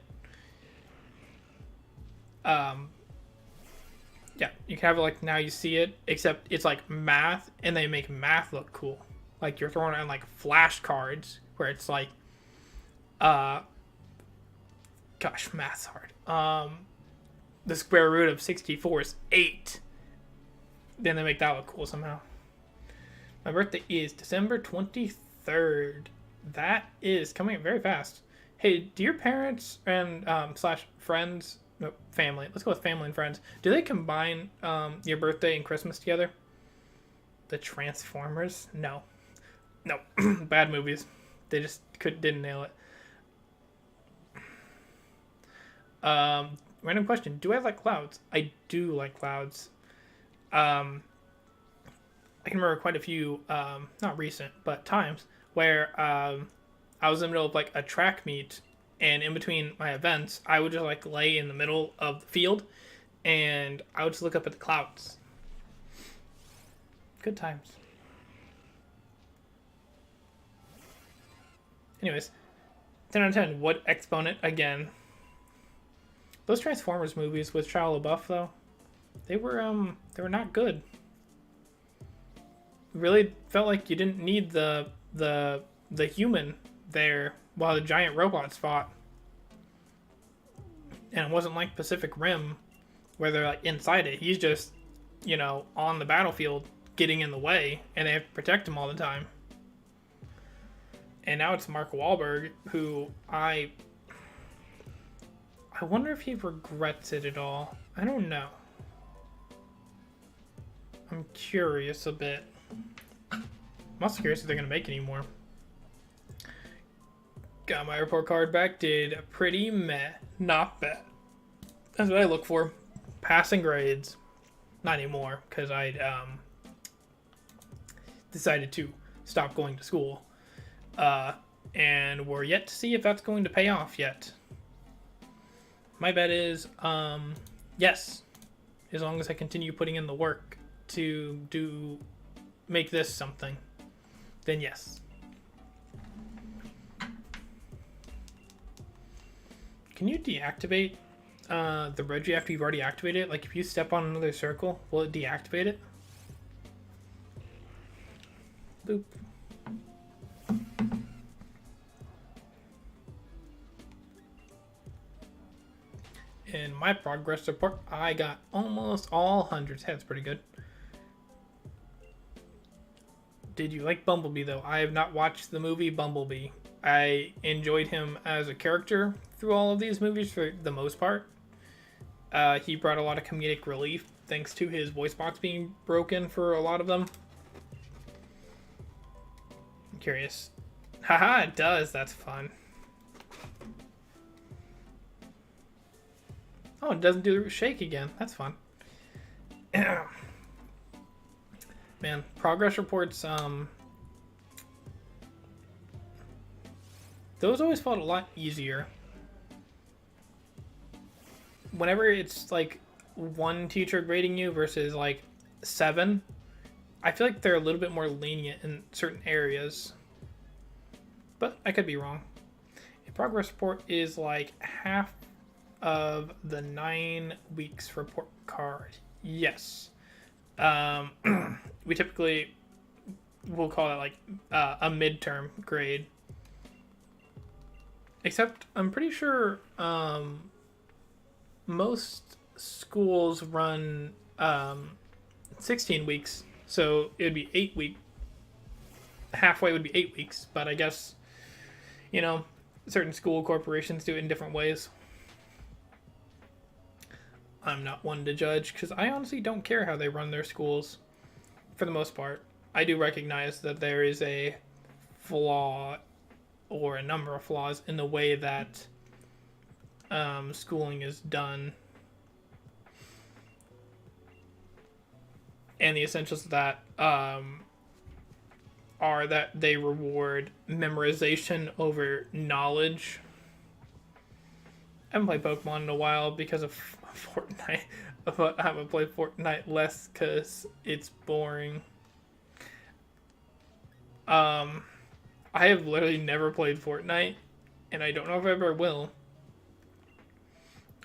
Yeah, you can have it like Now You See It, except it's like math, and they make math look cool. Like you're throwing on flashcards where it's like, gosh, math's hard. The square root of 64 is 8. Then they make that look cool somehow. My birthday is December 23rd. That is coming up very fast. Hey, do your parents and slash friends... No, family. Let's go with family and friends. Do they combine your birthday and Christmas together? The Transformers? No. Bad movies. They just didn't nail it. Random question. Do I like clouds? I do like clouds. I can remember quite a few, not recent, but times where I was in the middle of a track meet. And in between my events, I would just lay in the middle of the field, and I would just look up at the clouds. Good times. Anyways, 10 out of 10. What exponent again? Those Transformers movies with Shia LaBeouf, though, they were not good. Really felt like you didn't need the human there while the giant robots fought. And it wasn't like Pacific Rim, where they're inside it. He's just, on the battlefield getting in the way, and they have to protect him all the time. And now it's Mark Wahlberg, who I I wonder if he regrets it at all. I don't know. I'm curious a bit. I'm also curious if they're going to make any more. Got my report card back. Did pretty meh. Not bad. That's what I look for. Passing grades. Not anymore, because I decided to stop going to school. And we're yet to see if that's going to pay off yet. My bet is yes. As long as I continue putting in the work to make this something, then yes. Can you deactivate the Regi after you've already activated it? Like if you step on another circle, will it deactivate it? Boop. In my progress report, I got almost all hundreds. That's pretty good. Did you like Bumblebee, though? I have not watched the movie Bumblebee. I enjoyed him as a character through all of these movies for the most part. He brought a lot of comedic relief thanks to his voice box being broken for a lot of them. I'm curious. Haha, it does. That's fun. Oh, it doesn't do the shake again. That's fun. Man, progress reports, those always felt a lot easier. Whenever it's like one teacher grading you versus like 7, I feel like they're a little bit more lenient in certain areas. But I could be wrong. A progress report is like half of the 9 weeks report card. Yes. We typically will call it like a midterm grade. Except I'm pretty sure most schools run 16 weeks. So it would be 8 weeks. Halfway would be 8 weeks. But I guess, you know, certain school corporations do it in different ways. I'm not one to judge because I honestly don't care how they run their schools for the most part. I do recognize that there is a flaw or a number of flaws in the way that schooling is done. And the essentials of that are that they reward memorization over knowledge. I haven't played Pokemon in a while because of Fortnite. But I haven't played Fortnite less because it's boring. I have literally never played Fortnite, and I don't know if I ever will.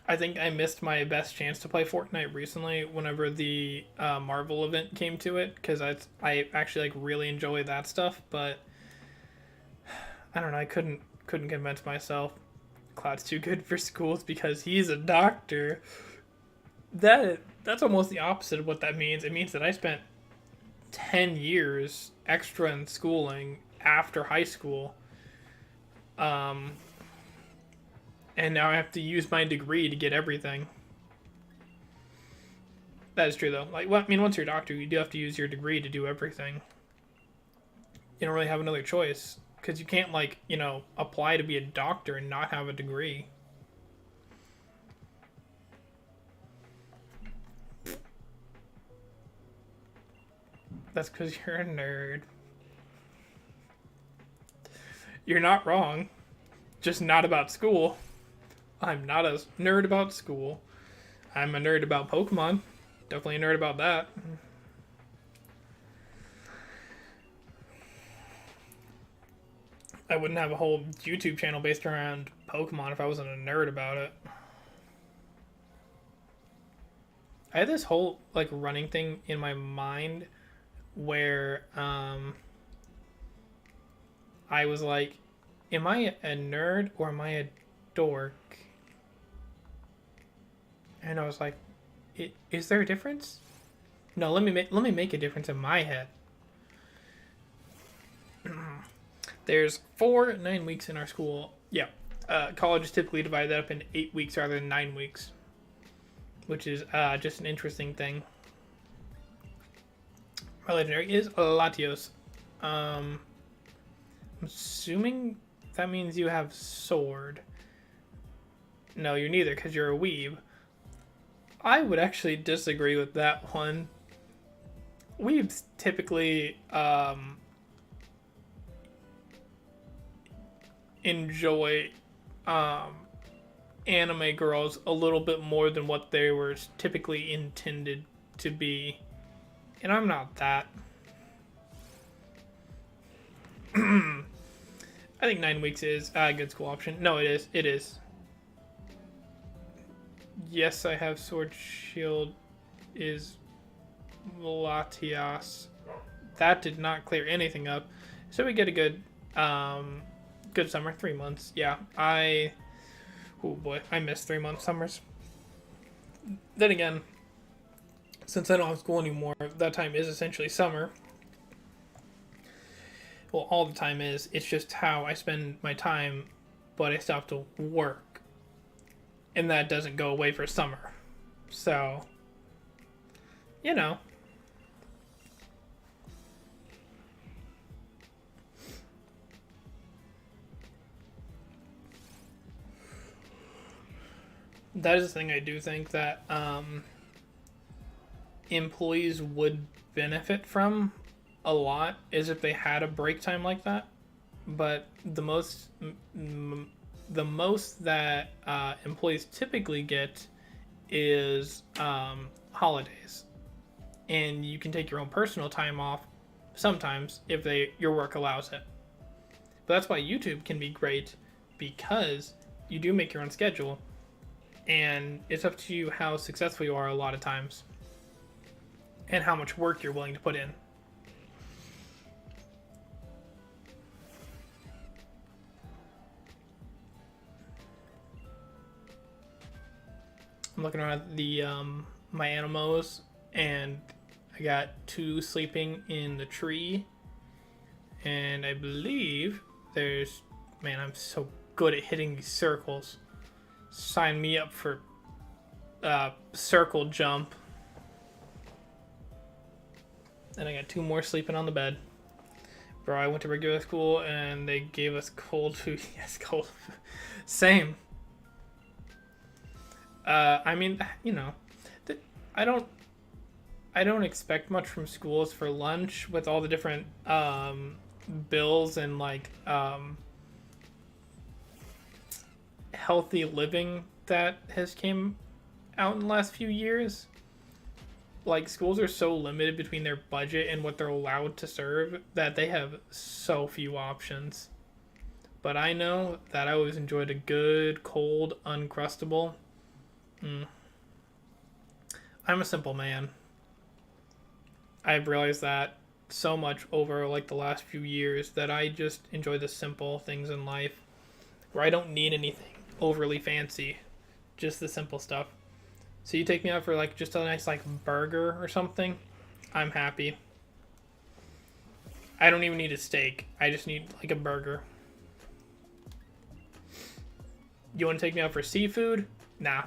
I think I missed my best chance to play Fortnite recently whenever the Marvel event came to it, because I actually like really enjoy that stuff, but I don't know, I couldn't convince myself Cloud's too good for schools because he's a doctor. That's almost the opposite of what that means. It means that I spent 10 years extra in schooling after high school. And now I have to use my degree to get everything. That is true, though. Like, well, I mean, once you're a doctor, you do have to use your degree to do everything. You don't really have another choice. Because you can't, like, you know, apply to be a doctor and not have a degree. That's because you're a nerd. You're not wrong. Just not about school. I'm not a nerd about school. I'm a nerd about Pokemon. Definitely a nerd about that. I wouldn't have a whole YouTube channel based around Pokemon if I wasn't a nerd about it. I had this whole like running thing in my mind where I was like, am I a nerd or am I a dork? And I was like, is there a difference? No, let me make a difference in my head. There's 4 9 weeks in our school. Yeah. colleges typically divide that up into 8 weeks rather than 9 weeks, which is just an interesting thing. My legendary is Latios. I'm assuming that means you have sword. No, you're neither, because you're a weeb. I would actually disagree with that one. Weebs typically enjoy anime girls a little bit more than what they were typically intended to be. And I'm not that. I think 9 weeks is a good school option. No, it is. It is. Yes, I have sword shield is Latias. That did not clear anything up. So we get a good good summer. 3 months. Yeah, oh boy, I missed 3 month summers. Then again, since I don't have school anymore, that time is essentially summer. Well, all the time is. It's just how I spend my time, but I still have to work. And that doesn't go away for summer. So, you know. That is the thing I do think that employees would benefit from a lot, is if they had a break time like that. But the most that employees typically get is holidays, and you can take your own personal time off sometimes if your work allows it. But that's why YouTube can be great, because you do make your own schedule, and it's up to you how successful you are a lot of times, and how much work you're willing to put in. I'm looking around the my animals, and I got 2 sleeping in the tree, and I believe there's, man, I'm so good at hitting these circles. Sign me up for circle jump. And I got 2 more sleeping on the bed. Bro, I went to regular school and they gave us cold food. Yes, cold. Same. I mean, you know, I don't expect much from schools for lunch with all the different bills and like healthy living that has came out in the last few years. Like, schools are so limited between their budget and what they're allowed to serve that they have so few options. But I know that I always enjoyed a good, cold, Uncrustable. I'm a simple man. I've realized that so much over like the last few years, that I just enjoy the simple things in life where I don't need anything overly fancy, just the simple stuff. So you take me out for like just a nice like burger or something, I'm happy. I don't even need a steak. I just need like a burger. You want to take me out for seafood? Nah.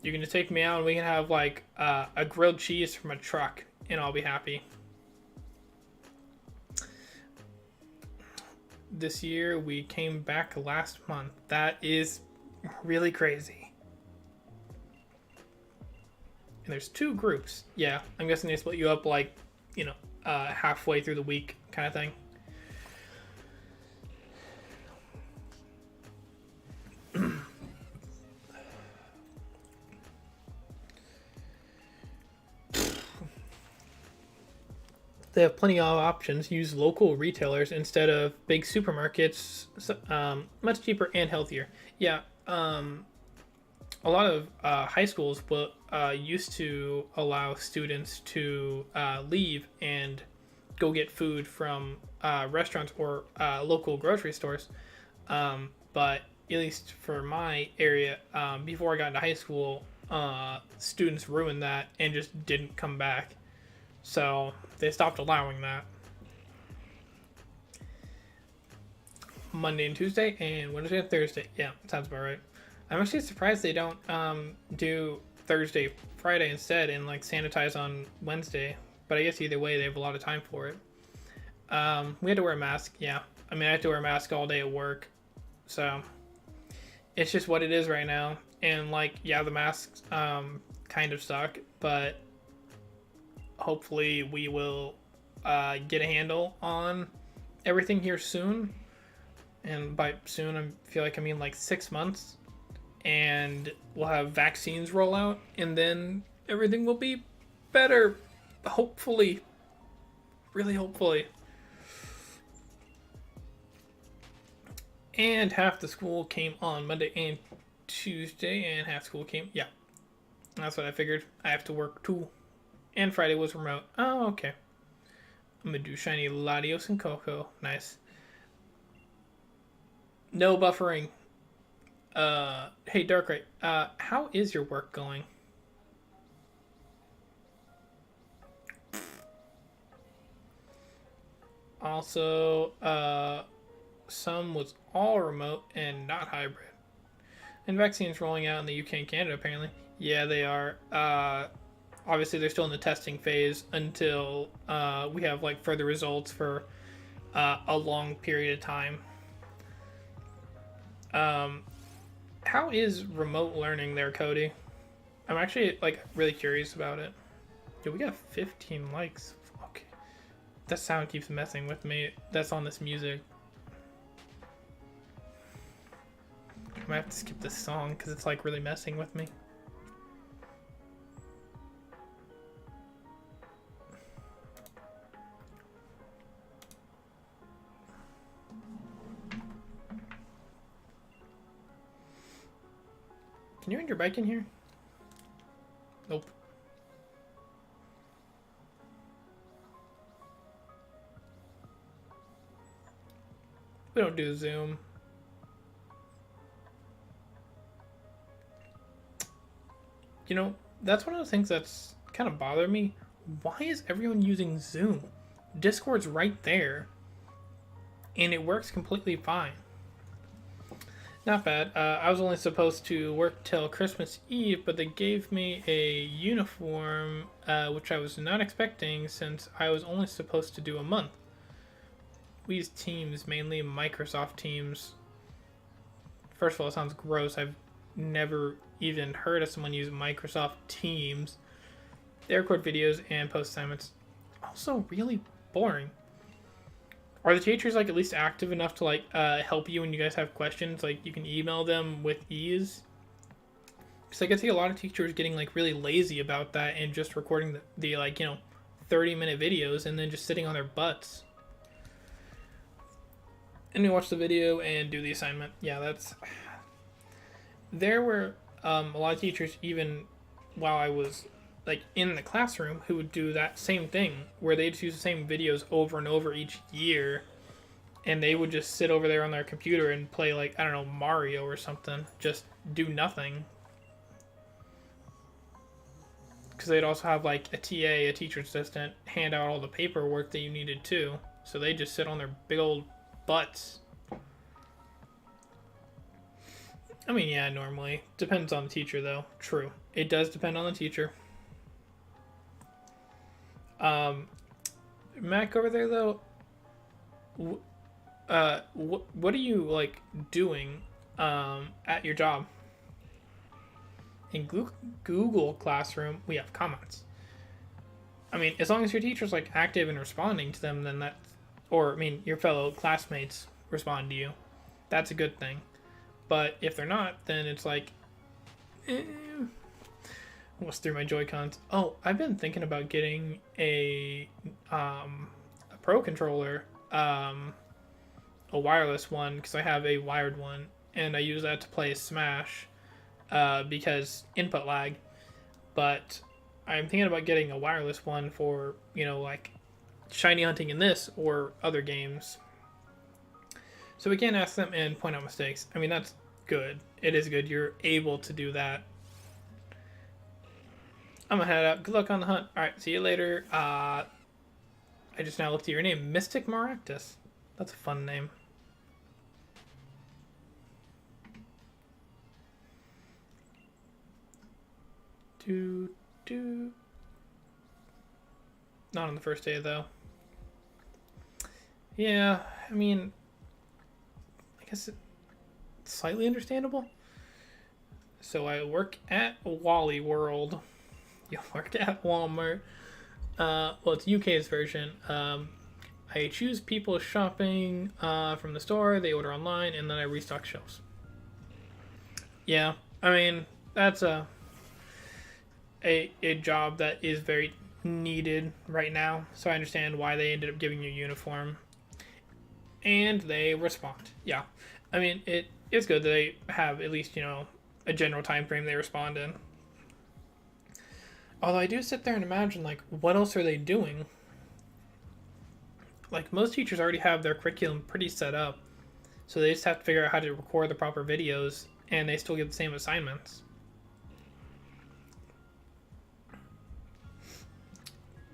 You can just take me out and we can have like a grilled cheese from a truck and I'll be happy. This year we came back last month. That is really crazy. And there's 2 groups. Yeah, I'm guessing they split you up like, you know, halfway through the week kind of thing. They have plenty of options. Use local retailers instead of big supermarkets. Much cheaper and healthier. Yeah, a lot of high schools used to allow students to leave and go get food from restaurants or local grocery stores. But at least for my area, before I got into high school, students ruined that and just didn't come back. So they stopped allowing that. Monday and Tuesday, and Wednesday and Thursday. Yeah, sounds about right. I'm actually surprised they don't do Thursday, Friday instead, and like sanitize on Wednesday. But I guess either way, they have a lot of time for it. We had to wear a mask. Yeah, I mean I had to wear a mask all day at work, so it's just what it is right now. And like, yeah, the masks kind of suck, but hopefully we will get a handle on everything here soon. And by soon, I feel like I mean like 6 months, and we'll have vaccines roll out, and then everything will be better. Hopefully, really hopefully. And half the school came on Monday and Tuesday, and half school came, yeah. That's what I figured. I have to work too. And Friday was remote. Oh, okay. I'm gonna do Shiny Latios and Coco. Nice. No buffering. Hey, Darkrai, how is your work going? Also, some was all remote and not hybrid. And vaccines rolling out in the UK and Canada, apparently. Yeah, they are. Obviously, they're still in the testing phase until we have like further results for a long period of time. How is remote learning there, Cody? I'm actually like really curious about it. Yeah, we got 15 likes. Okay, that sound keeps messing with me. That's on this music. I might have to skip this song because it's like really messing with me. Can you ride your bike in here? Nope. We don't do Zoom. You know, that's one of the things that's kind of bothered me. Why is everyone using Zoom? Discord's right there, and it works completely fine. Not bad. I was only supposed to work till Christmas Eve, but they gave me a uniform, which I was not expecting since I was only supposed to do a month. We use Teams, mainly Microsoft Teams. First of all, it sounds gross. I've never even heard of someone use Microsoft Teams. They record videos and post assignments. Also really boring. Are the teachers like at least active enough to like help you when you guys have questions? Like you can email them with ease? Because I can see a lot of teachers getting like really lazy about that and just recording the like, you know, 30-minute videos and then just sitting on their butts. And we watch the video and do the assignment. Yeah, that's... There were a lot of teachers, even while I was like in the classroom, who would do that same thing, where they'd use the same videos over and over each year, and they would just sit over there on their computer and play like, I don't know, Mario or something, just do nothing. Because they'd also have like a TA, a teacher assistant, hand out all the paperwork that you needed too, so they just sit on their big old butts. I mean, yeah, normally. Depends on the teacher, though. True. It does depend on the teacher. Mac over there, though, what are you, like, doing at your job? In Google Classroom, we have comments. I mean, as long as your teacher's, like, active and responding to them, then that's... Or, I mean, your fellow classmates respond to you. That's a good thing. But if they're not, then it's like, what's through my Joy-Cons? Oh, I've been thinking about getting a Pro controller, a wireless one, because I have a wired one, and I use that to play Smash, because input lag. But I'm thinking about getting a wireless one for, you know, like shiny hunting in this or other games. So we can't ask them and point out mistakes. I mean, that's good. It is good. You're able to do that. I'm gonna head out. Good luck on the hunt. Alright, see you later. I just now looked at your name. Mystic Maractus. That's a fun name. Do, do. Not on the first day, though. Yeah, I mean, I guess it's slightly understandable. So I work at Wally World. You work at Walmart. Well, it's UK's version. I choose people shopping from the store, they order online, and then I restock shelves. Yeah, I mean, that's a job that is very needed right now, so I understand why they ended up giving you a uniform. And they respond. Yeah. I mean, it is good that they have at least, a general time frame they respond in. Although I do sit there and imagine, like, what else are they doing? Like, most teachers already have their curriculum pretty set up, so they just have to figure out how to record the proper videos, and they still get the same assignments.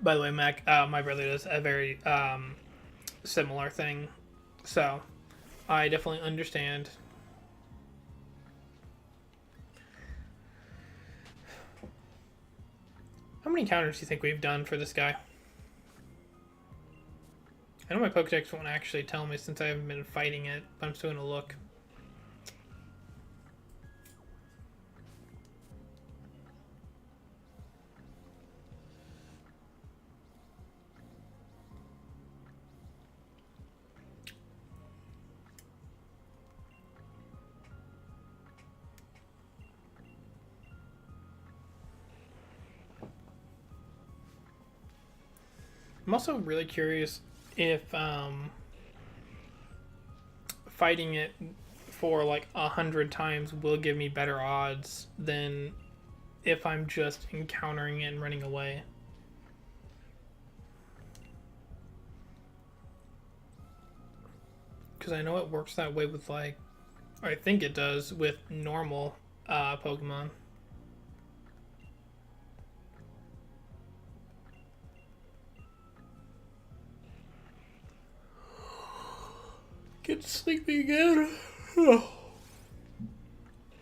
By the way, Mac, my brother does a very similar thing, so I definitely understand. How many encounters do you think we've done for this guy? I know my Pokedex won't actually tell me since I haven't been fighting it, but I'm still going to look. I'm also really curious if fighting it for like 100 times will give me better odds than if I'm just encountering it and running away. Because I know it works that way with, like, I think it does with normal Pokemon. Get sleepy again. I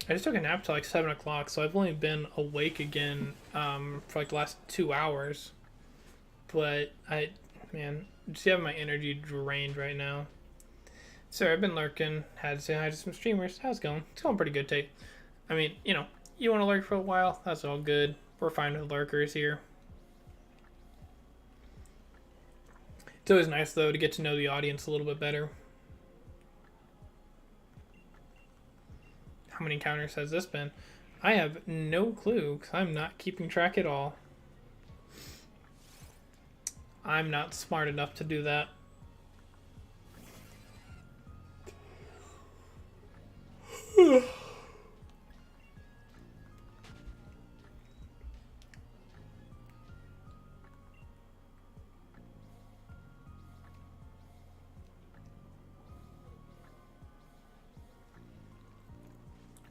just took a nap till like 7 o'clock, so I've only been awake again for like the last 2 hours. But just having my energy drained right now. So I've been lurking, had to say hi to some streamers. How's it going? It's going pretty good, Tate. I mean, you want to lurk for a while, that's all good. We're fine with lurkers here. It's always nice, though, to get to know the audience a little bit better. How many encounters has this been? I have no clue, because I'm not keeping track at all. I'm not smart enough to do that.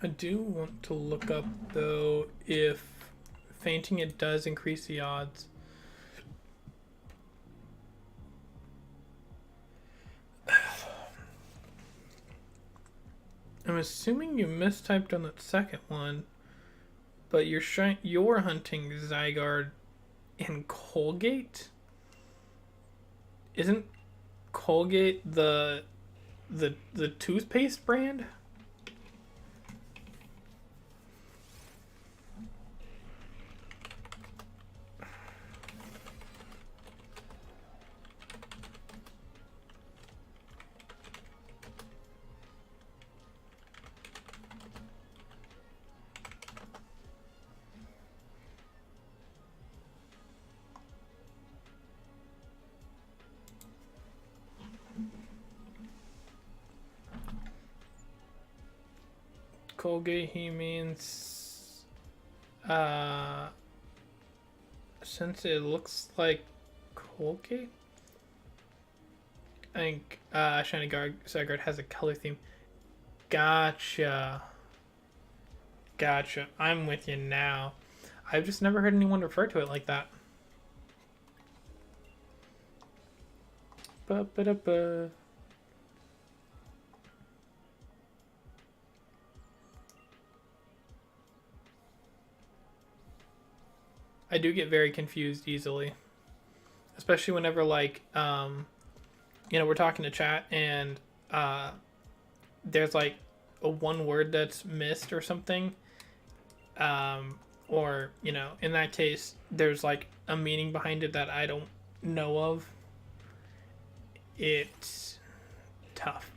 I do want to look up, though, if fainting it does increase the odds. I'm assuming you mistyped on that second one, but you're hunting Zygarde in Colgate? Isn't Colgate the toothpaste brand? Colgate, he means since it looks like Colgate, I think Shiny Zygarde has a color theme. Gotcha. I'm with you now. I've just never heard anyone refer to it like that. Ba-ba-da-ba. I do get very confused easily, especially whenever like we're talking to chat and there's like a one word that's missed or something, or in that case there's like a meaning behind it that I don't know of. It's tough.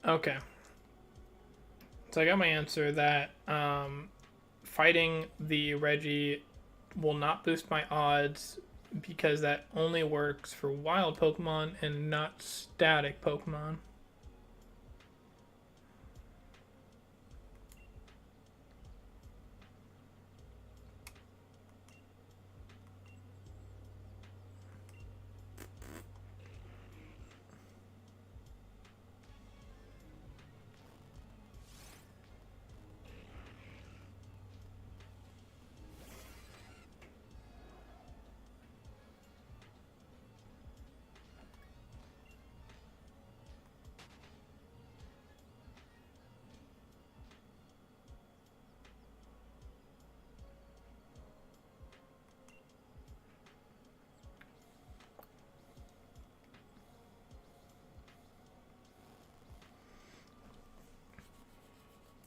Okay. So I got my answer that fighting the Regi will not boost my odds because that only works for wild Pokemon and not static Pokemon.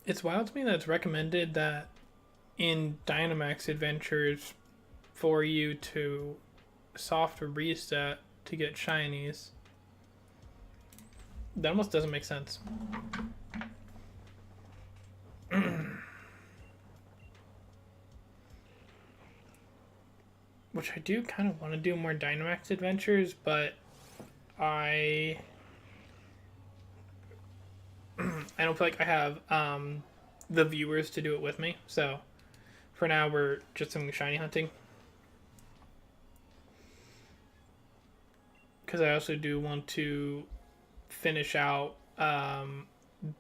It's wild to me that it's recommended that in Dynamax Adventures for you to soft reset to get shinies. That almost doesn't make sense. Which I do kind of want to do more Dynamax Adventures, but I don't feel like I have the viewers to do it with me. So for now, we're just doing shiny hunting. Because I also do want to finish out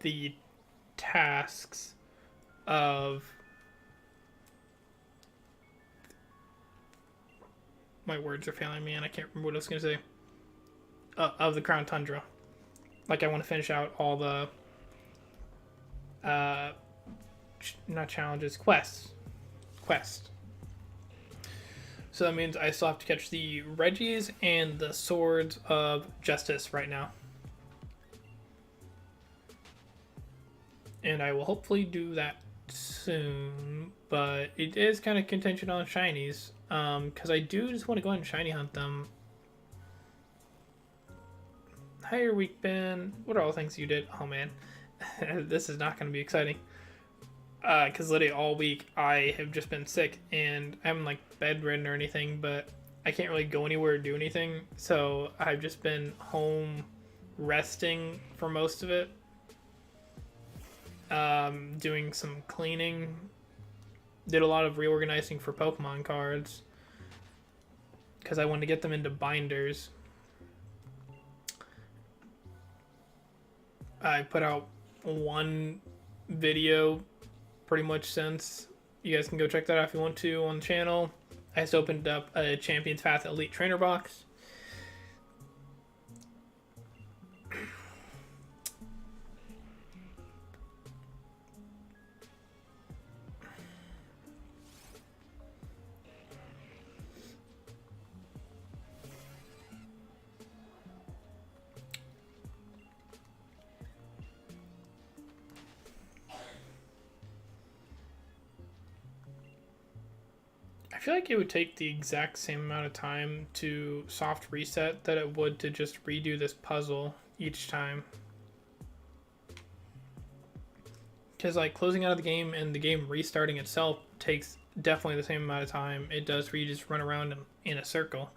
the tasks of my words are failing me and I can't remember what I was going to say. Of the Crown Tundra. Like I want to finish out all the not challenges, quests. So that means I still have to catch the Regis and the Swords of Justice right now. And I will hopefully do that soon, but it is kind of contingent on shinies, because I do just want to go ahead and shiny hunt them. How your week been? What are all the things you did? Oh man, this is not going to be exciting. Because literally all week I have just been sick and I haven't like bedridden or anything, but I can't really go anywhere or do anything. So I've just been home resting for most of it. Doing some cleaning. Did a lot of reorganizing for Pokemon cards because I wanted to get them into binders. I put out one video pretty much since. You guys can go check that out if you want to on the channel. I just opened up a Champions Path Elite Trainer box. I feel like it would take the exact same amount of time to soft reset that it would to just redo this puzzle each time. Because like closing out of the game and the game restarting itself takes definitely the same amount of time it does for you to just run around in a circle.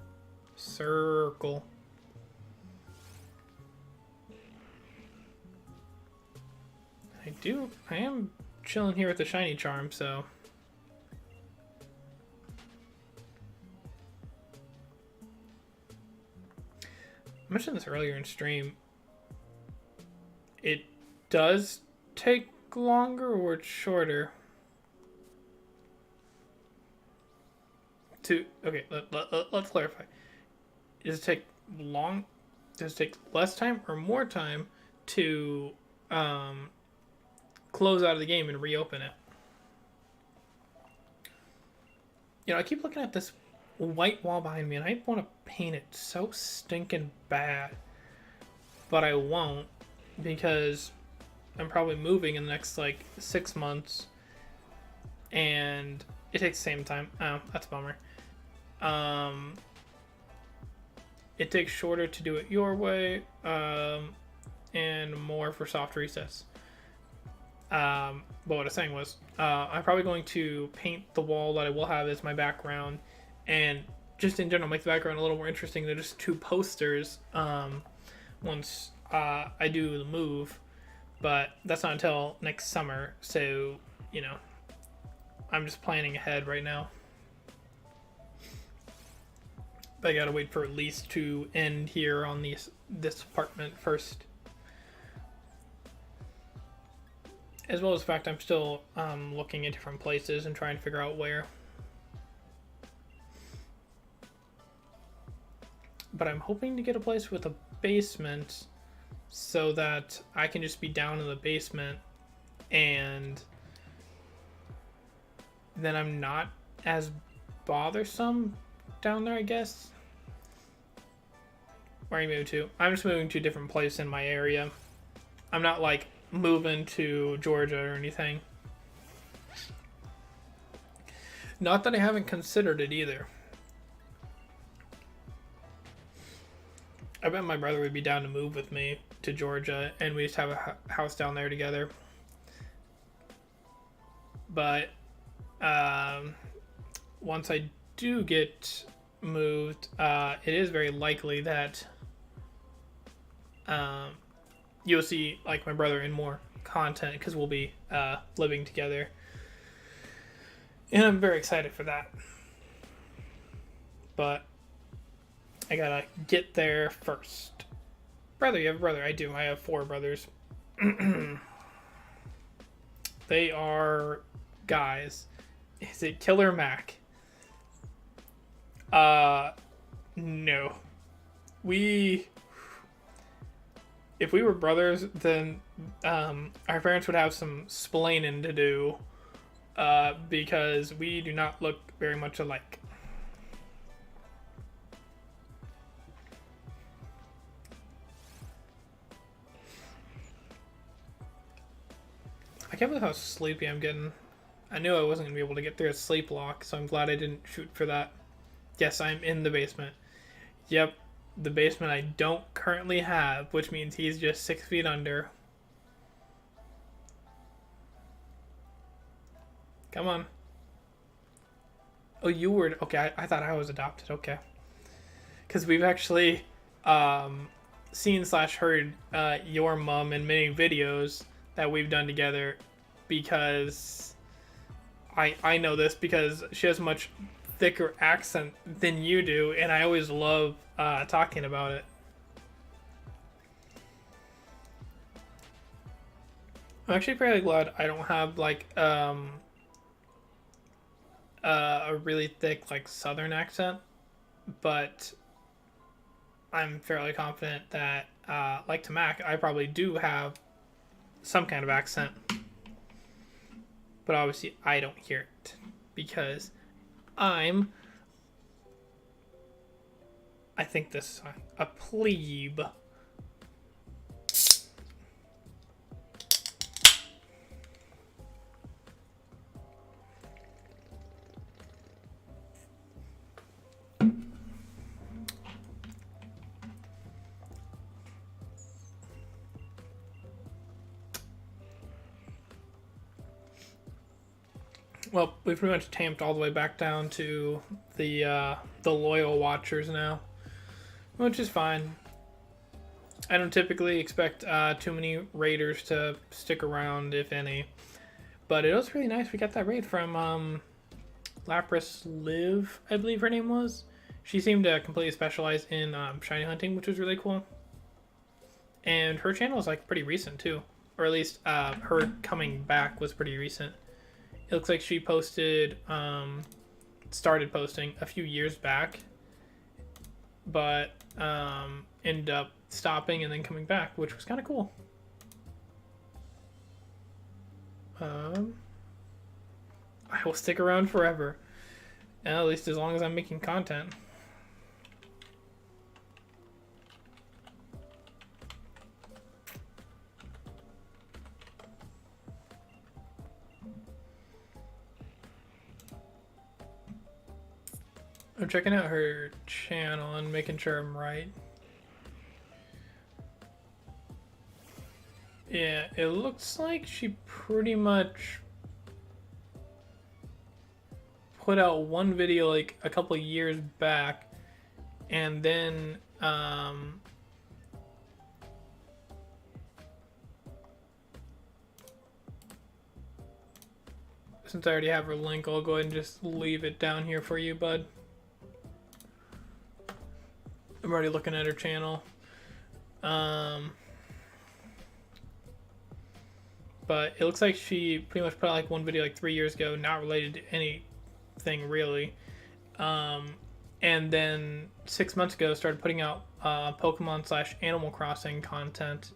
I am chilling here with the shiny charm, so I mentioned this earlier in stream. It does take longer or it's shorter to... Okay, let's clarify. Does it take long... Does it take less time or more time to close out of the game and reopen it? You know, I keep looking at this white wall behind me and I want to paint it so stinking bad, but I won't because I'm probably moving in the next like 6 months and it takes the same time. Oh, that's a bummer. It takes shorter to do it your way, and more for soft recess. But what I was saying was, I'm probably going to paint the wall that I will have as my background, and just in general make the background a little more interesting than just 2 posters once I do the move. But that's not until next summer, so, you know, I'm just planning ahead right now. But I gotta wait for a lease to end here on this apartment first. As well as the fact I'm still looking at different places and trying to figure out where. But I'm hoping to get a place with a basement so that I can just be down in the basement and then I'm not as bothersome down there, I guess. Where are you moving to? I'm just moving to a different place in my area. I'm not like moving to Georgia or anything. Not that I haven't considered it either. I bet my brother would be down to move with me to Georgia and we just have a house down there together. But once I do get moved, it is very likely that you'll see like my brother in more content because we'll be living together, and I'm very excited for that. But I gotta get there first. Brother, you have a brother? I do. I have 4 brothers. They are guys. Is it Killer Mac? No. If we were brothers, then our parents would have some splaining to do, because we do not look very much alike. I can't believe how sleepy I'm getting. I knew I wasn't going to be able to get through a sleep lock, so I'm glad I didn't shoot for that. Yes, I'm in the basement. Yep, the basement I don't currently have, which means he's just 6 feet under. Come on. Oh, you were... Okay, I thought I was adopted. Okay. Because we've actually seen/heard your mom in many videos that we've done together, because I know this because she has a much thicker accent than you do, and I always love talking about it. I'm actually fairly glad I don't have like a really thick like southern accent, but I'm fairly confident that like to Mac, I probably do have some kind of accent, but obviously I don't hear it because I think this is a plebe. Well, we've pretty much tamped all the way back down to the loyal watchers now, which is fine. I don't typically expect too many raiders to stick around, if any. But it was really nice. We got that raid from Lapras Liv, I believe her name was. she seemed to completely specialize in shiny hunting, which was really cool. And her channel is like pretty recent too, or at least her coming back was pretty recent. It looks like she posted, started posting a few years back, but ended up stopping and then coming back, which was kind of cool. I will stick around forever, at least as long as I'm making content. I'm checking out her channel and making sure I'm right. Yeah, it looks like she pretty much put out one video like a couple of years back, and then since I already have her link, I'll go ahead and just leave it down here for you, bud. I'm already looking at her channel. But it looks like she pretty much put out like one video like 3 years ago, not related to anything really. And then 6 months ago started putting out Pokemon / Animal Crossing content.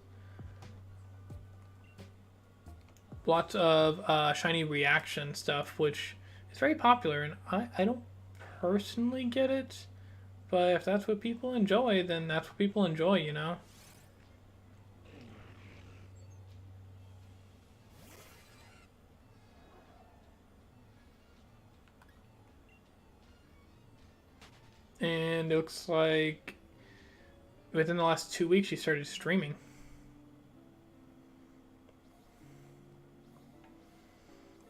Lots of shiny reaction stuff, which is very popular, and I don't personally get it. But if that's what people enjoy, then that's what people enjoy, you know? And it looks like within the last 2 weeks she started streaming.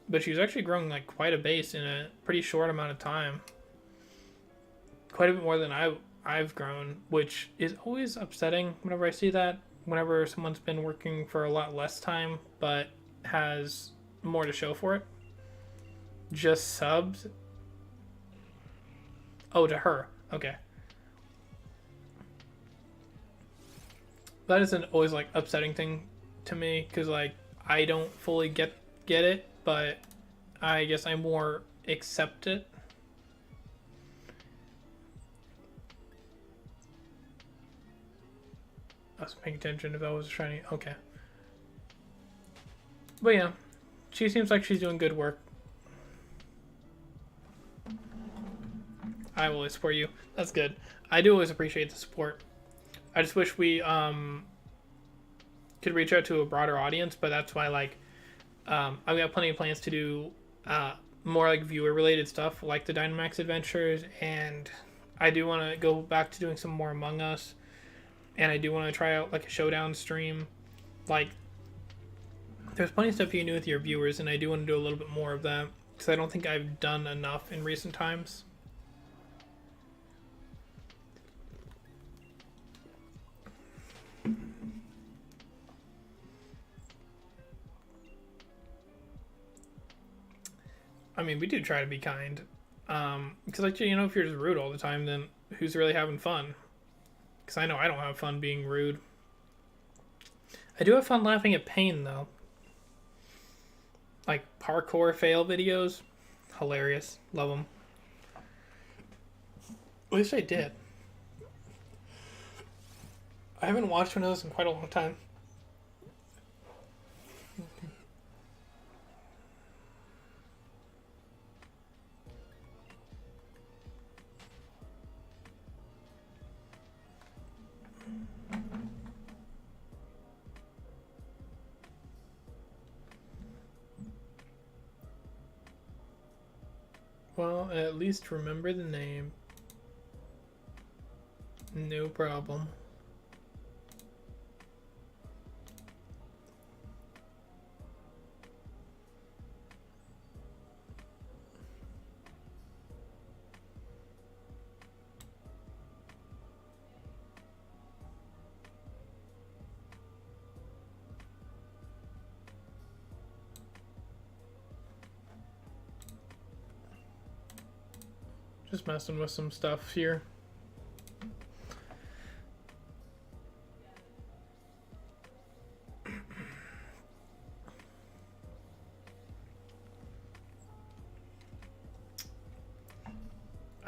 But she's actually growing like quite a base in a pretty short amount of time. Quite a bit more than I've grown, which is always upsetting whenever I see that. Whenever someone's been working for a lot less time but has more to show for it. Just subs. Oh, to her. Okay. That is an always like upsetting thing to me, because like I don't fully get it, but I guess I more accept it. I was paying attention if I was shiny. Okay. But yeah, she seems like she's doing good work. I will always support you. That's good. I do always appreciate the support. I just wish we could reach out to a broader audience, but that's why like I've got plenty of plans to do more like viewer related stuff like the Dynamax Adventures, and I do want to go back to doing some more Among Us, and I do want to try out like a showdown stream. Like there's plenty of stuff you can do with your viewers, and I do want to do a little bit more of that because I don't think I've done enough in recent times. I mean, we do try to be kind. Because, like, you know, if you're just rude all the time, then who's really having fun? Because I know I don't have fun being rude. I do have fun laughing at pain, though. Like, parkour fail videos. Hilarious. Love them. At least I did. I haven't watched one of those in quite a long time. Well, at least remember the name. No problem. Just messing with some stuff here.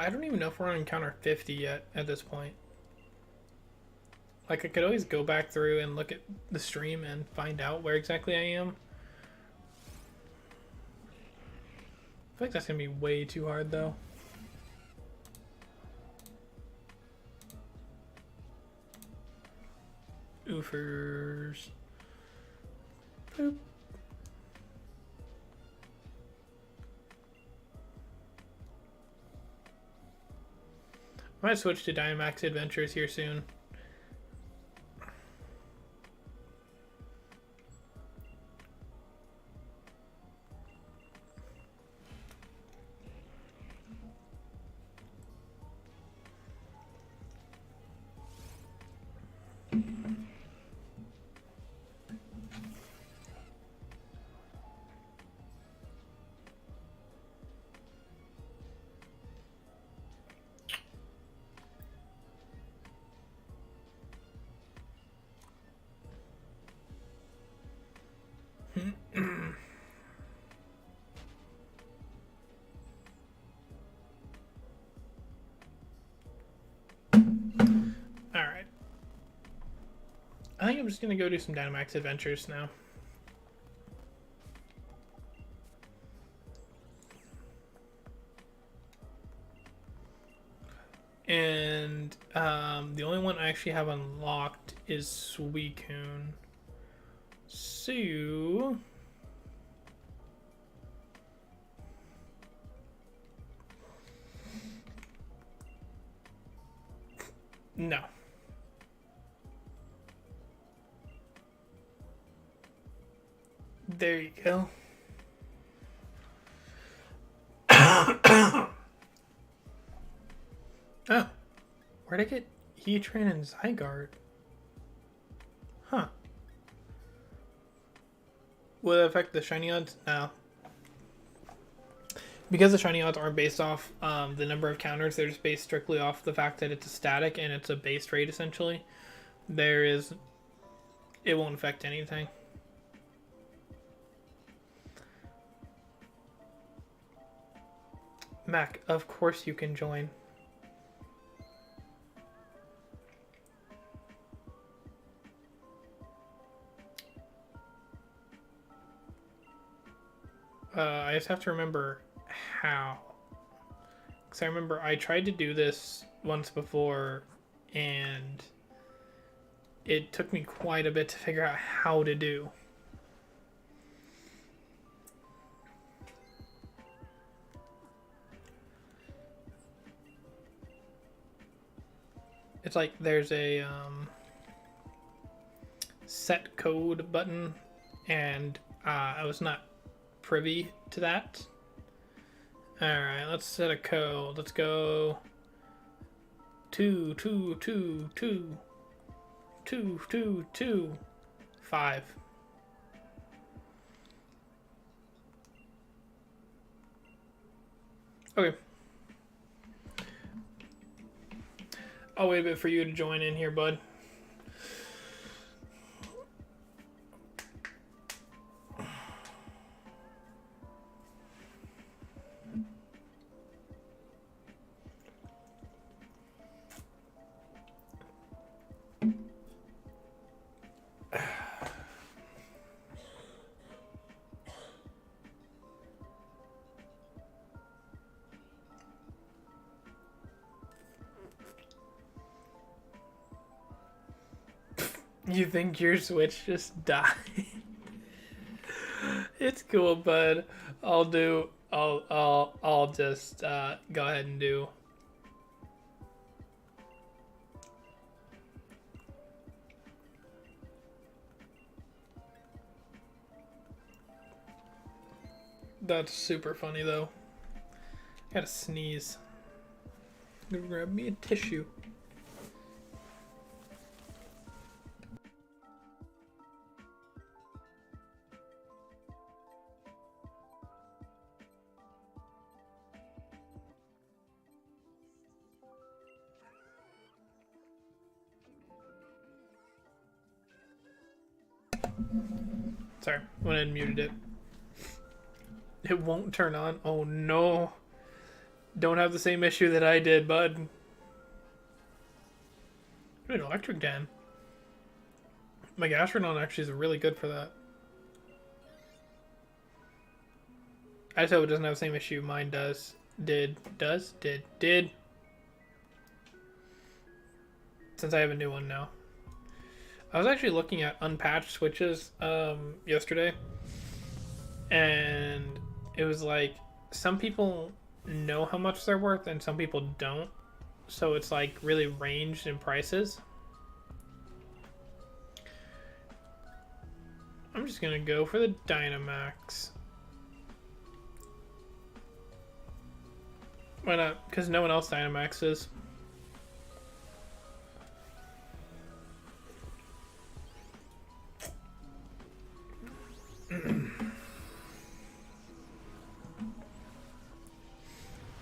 I don't even know if we're on encounter 50 yet at this point. Like, I could always go back through and look at the stream and find out where exactly I am. I feel like that's gonna be way too hard, though. Oofers. Boop. I might switch to Dynamax Adventures here soon. Alright. I think I'm just gonna go do some Dynamax Adventures now. And the only one I actually have unlocked is Suicune. So no. There you go. Oh, where'd I get Heatran and Zygarde? Huh. Will it affect the shiny odds? No. Because the shiny odds aren't based off the number of counters, they're just based strictly off the fact that it's a static and it's a base rate, essentially. It won't affect anything. Mac, of course you can join. I just have to remember how. Because I remember I tried to do this once before, and it took me quite a bit to figure out how to do. It's like there's a set code button, and I was not privy to that. Alright, let's set a code. Let's go 222222225. Okay. I'll wait a bit for you to join in here, bud. You think your Switch just died? It's cool, bud. I'll just go ahead and do. That's super funny though. I gotta sneeze. I'm gonna grab me a tissue. Sorry, went ahead and muted it. It won't turn on. Oh no. Don't have the same issue that I did, bud. An electric den. My Gastrodon actually is really good for that. I just hope it doesn't have the same issue mine does. Did. Since I have a new one now. I was actually looking at unpatched switches yesterday. And it was like, some people know how much they're worth and some people don't. So it's like really ranged in prices. I'm just gonna go for the Dynamax. Why not? Because no one else Dynamaxes.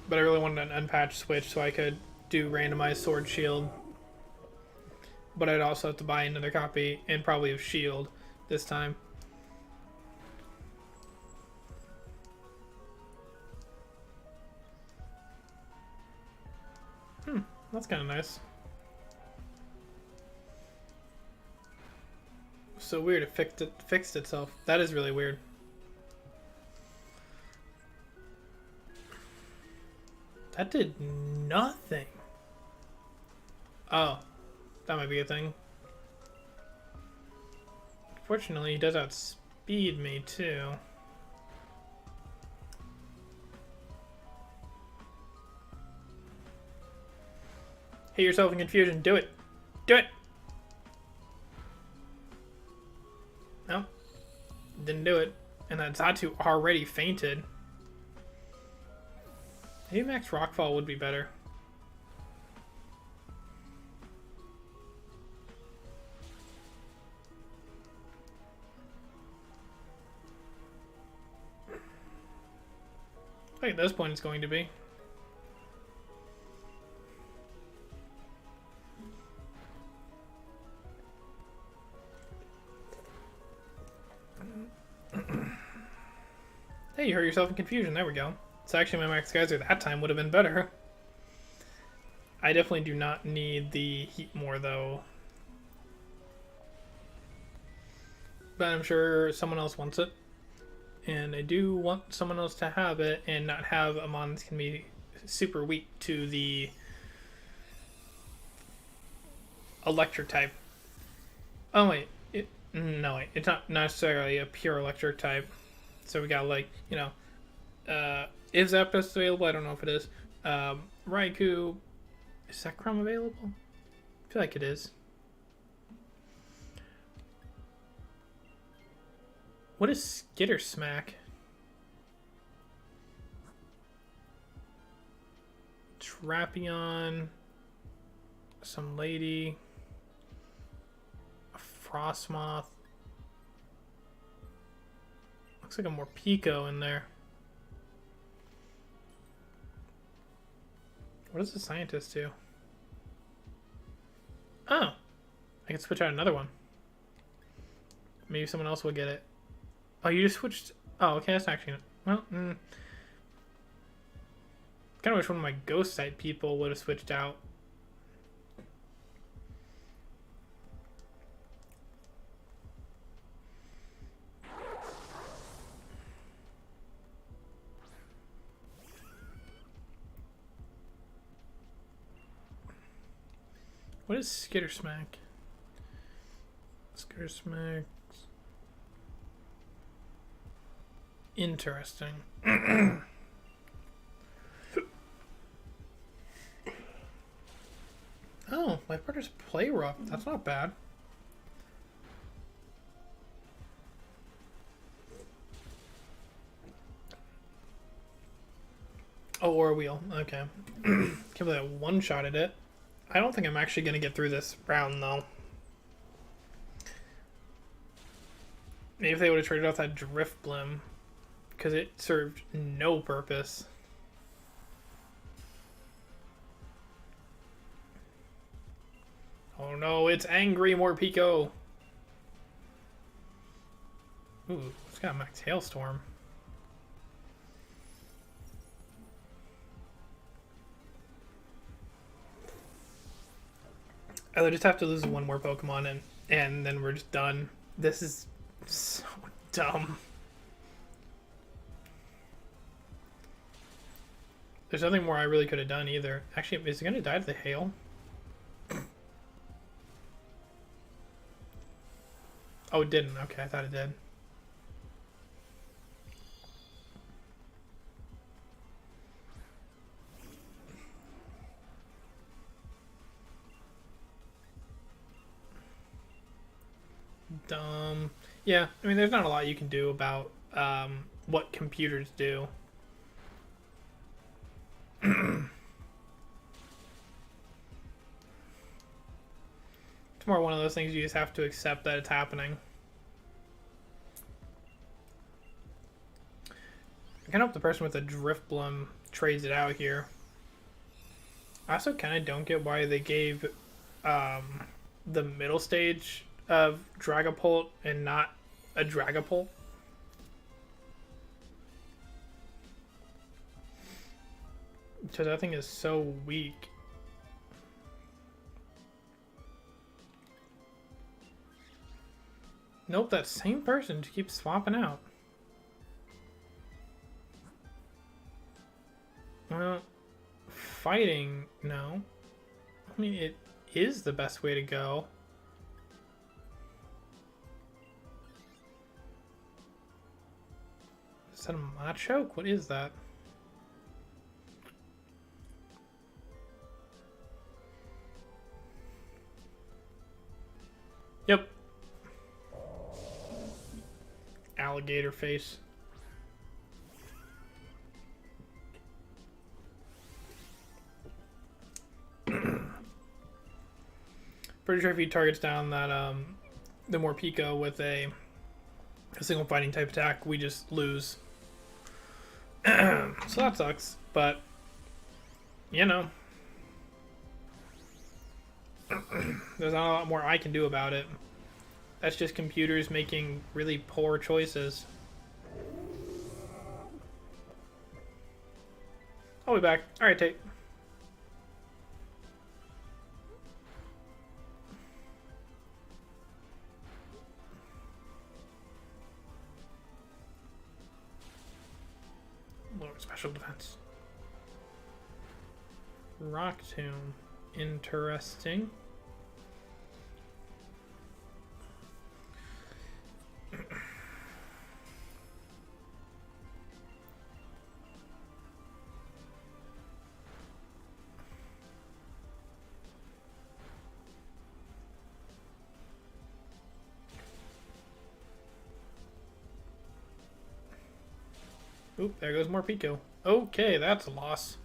But I really wanted an unpatched switch so I could do randomized Sword Shield. But I'd also have to buy another copy and probably of Shield this time. That's kind of nice. So weird, it fixed itself. That is really weird. That did nothing. Oh, that might be a thing. Fortunately, he does outspeed me too. Hit yourself in confusion. Do it. Do it. No. Didn't do it. And that Zatu already fainted. Maybe Max Rockfall would be better. I think at this point it's going to be. Hey, you hurt yourself in confusion. There we go. So actually my Max Geyser that time would have been better. I definitely do not need the Heat more though. But I'm sure someone else wants it. And I do want someone else to have it and not have a mon that can be super weak to the electric type. Oh wait, no wait, it's not necessarily a pure electric type. So we got like, you know, is Zapdos available? I don't know if it is. Raikou, is that Chrome available? I feel like it is. What is Skitter Smack? Trapeon, some lady, a Frostmoth. Looks like a more Pico in there. What does the scientist do? Oh, I can switch out another one. Maybe someone else will get it. Oh, you just switched. Oh, okay, that's actually. Well, kind of wish one of my ghost type people would have switched out. What is Skitter Smack? Skitter Smack. Interesting. Oh, my partner's play rough. That's not bad. Oh, or a wheel. Okay. Can't believe I one-shotted it. I don't think I'm actually going to get through this round, though. Maybe if they would have traded off that Drift Blim. Because it served no purpose. Oh no, it's angry Morpeko. Ooh, it's got Max Hailstorm. I just have to lose one more Pokemon and then we're just done. This is so dumb. There's nothing more I really could have done either. Actually, is it going to die to the hail? Oh, it didn't. Okay, I thought it did. Dumb. Yeah, I mean, there's not a lot you can do about what computers do. It's more one of those things you just have to accept that it's happening. I kind of hope the person with the Driftbloom trades it out here. I also kind of don't get why they gave the middle stage of Dragapult and not a Dragapult. Because that thing is so weak. Nope, that same person just keeps swapping out. Well, fighting, no. I mean, it is the best way to go. Is that a Machoke? What is that? Yep. Alligator face. Pretty sure if he targets down that the Morpeko with a single fighting type attack, we just lose. So that sucks, but you know, there's not a lot more I can do about it. That's just computers making really poor choices. I'll be back. Alright, Tate. Lower special defense. Rock Tomb. Interesting. Oop, there goes Morpeko. Okay, that's a loss.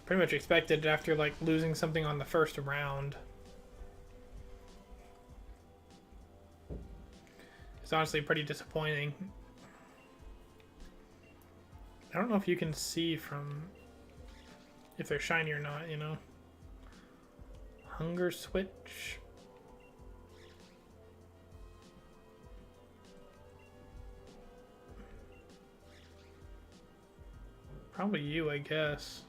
Pretty much expected after like losing something on the first round. It's honestly pretty disappointing. I don't know if you can see from if they're shiny or not, you know. Hunger switch. Probably you, I guess.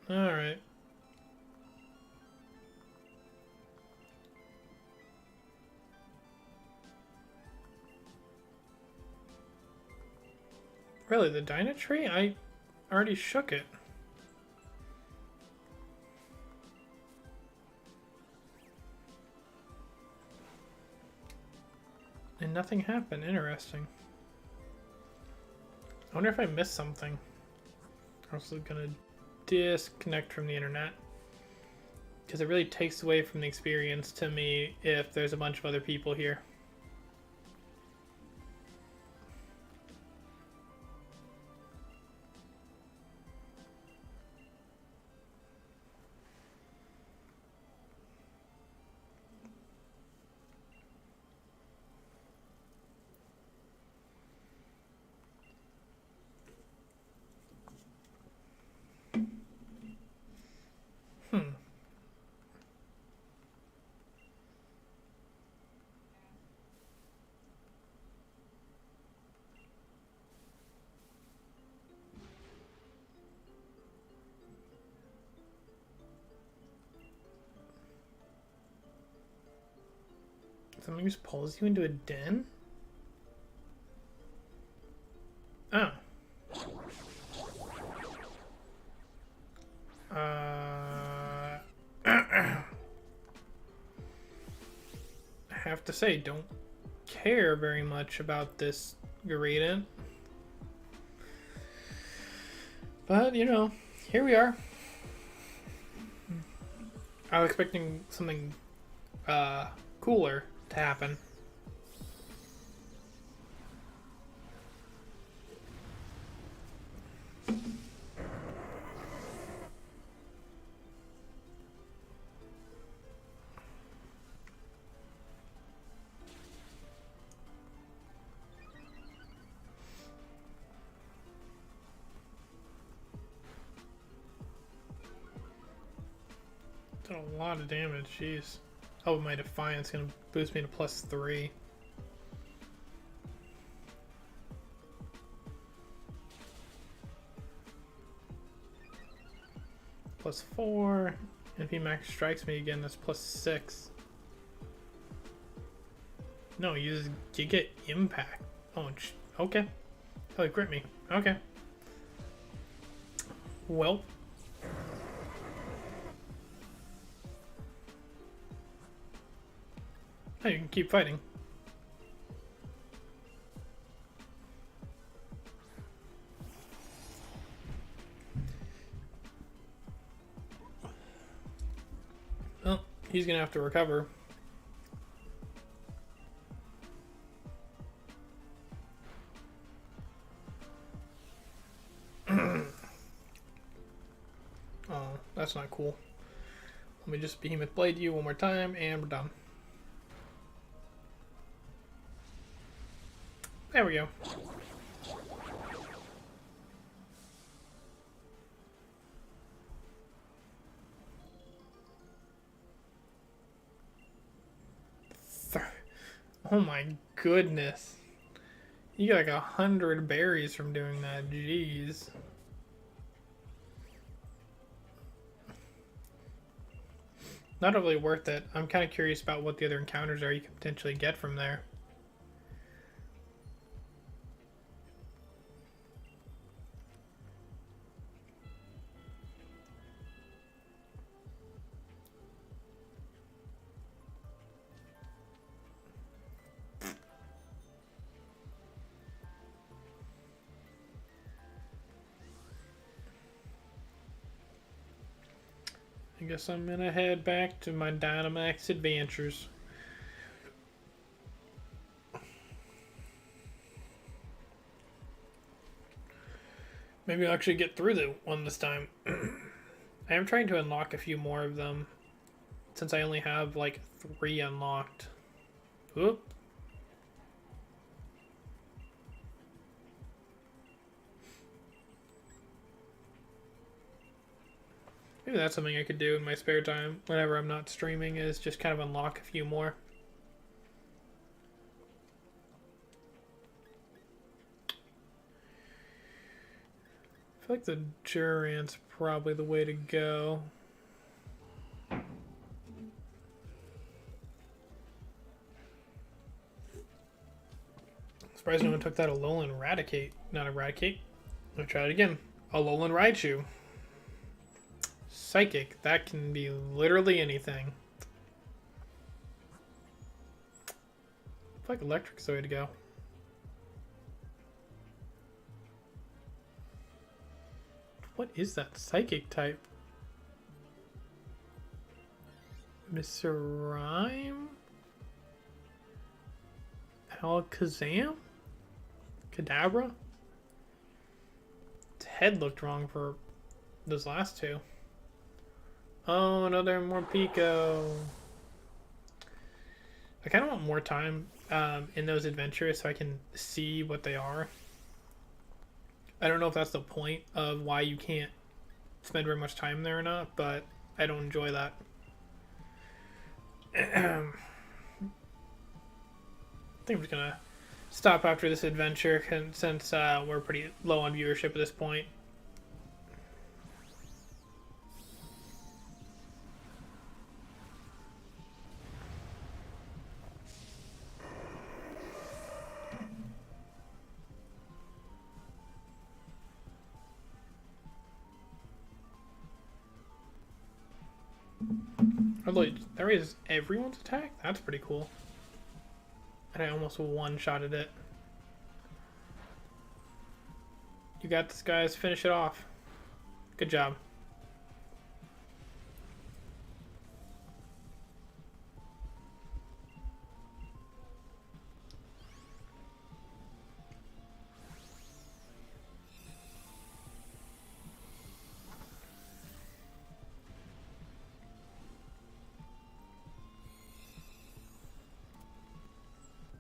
All right. Really, the DYNA tree? I already shook it. And nothing happened. Interesting. I wonder if I missed something. I'm also gonna disconnect from the internet. Because it really takes away from the experience to me if there's a bunch of other people here. Something just pulls you into a den? Oh. I have to say, don't care very much about this gradient. But, you know, here we are. I was expecting something cooler to happen. Did a lot of damage, jeez. Oh, my Defiance gonna boost me to +3. +4. And if he max strikes me again, that's +6. No, he uses Giga Impact. Oh, okay. Oh, he crit me. Okay. Well. Oh, you can keep fighting. Well, he's gonna have to recover. Oh, that's not cool. Let me just Behemoth Blade you one more time, and we're done. There we go. Oh my goodness. You get like 100 berries from doing that. Jeez. Not really worth it. I'm kind of curious about what the other encounters are you can potentially get from there. I guess I'm gonna head back to my Dynamax adventures. Maybe I'll actually get through the one this time. I am trying to unlock a few more of them, since I only have like 3 unlocked. Whoop. Maybe that's something I could do in my spare time whenever I'm not streaming, is just kind of unlock a few more. I feel like the Durant's probably the way to go. Surprised no one took that Alolan Raticate. Not Eradicate. Let me try it again. Alolan Raichu. Psychic. That can be literally anything. I feel like Electric's the way to go. What is that psychic type? Mr. Rhyme? Alakazam? Kadabra? Its head looked wrong for those last two. Oh, another Morpeko. I kind of want more time in those adventures so I can see what they are. I don't know if that's the point of why you can't spend very much time there or not, but I don't enjoy that. I think I'm just gonna stop after this adventure since we're pretty low on viewership at this point. That raises everyone's attack? That's pretty cool. And I almost one-shotted it. You got this, guys. Finish it off. Good job.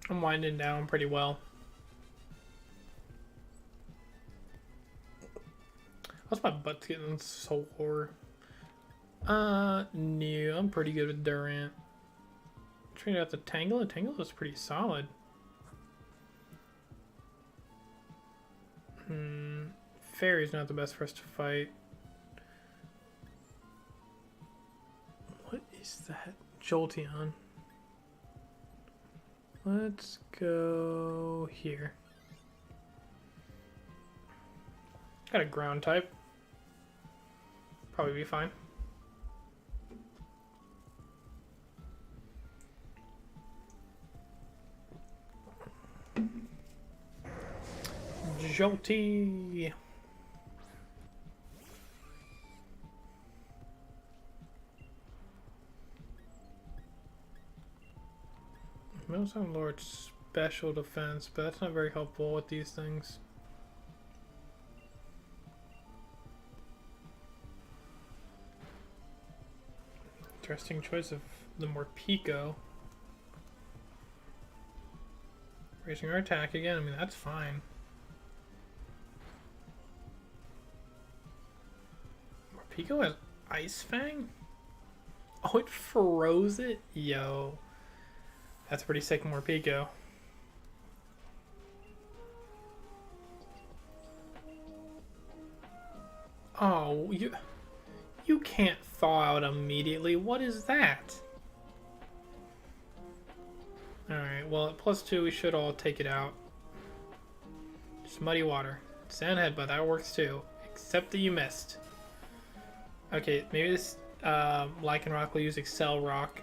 I'm winding down pretty well. How's my butt getting sore? No, I'm pretty good with Durant. Trying out the Tangle. The Tangle is pretty solid. Fairy's not the best for us to fight. What is that? Jolteon. Let's go here. Got a ground type. Probably be fine. Jolty. Most on Lord special defense, but that's not very helpful with these things. Interesting choice of the more Pico. Raising our attack again, I mean, that's fine. Morpeko has Ice Fang? Oh, it froze it? Yo. That's pretty sick, Morpeko. Oh, you can't thaw out immediately. What is that? Alright, well at +2 we should all take it out. Just muddy water. Sand headbutt, that works too. Except that you missed. Okay, maybe this Lycanroc will use Excel Rock.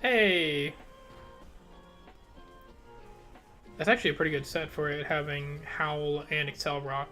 Hey! That's actually a pretty good set for it, having Howl and Excel Rock.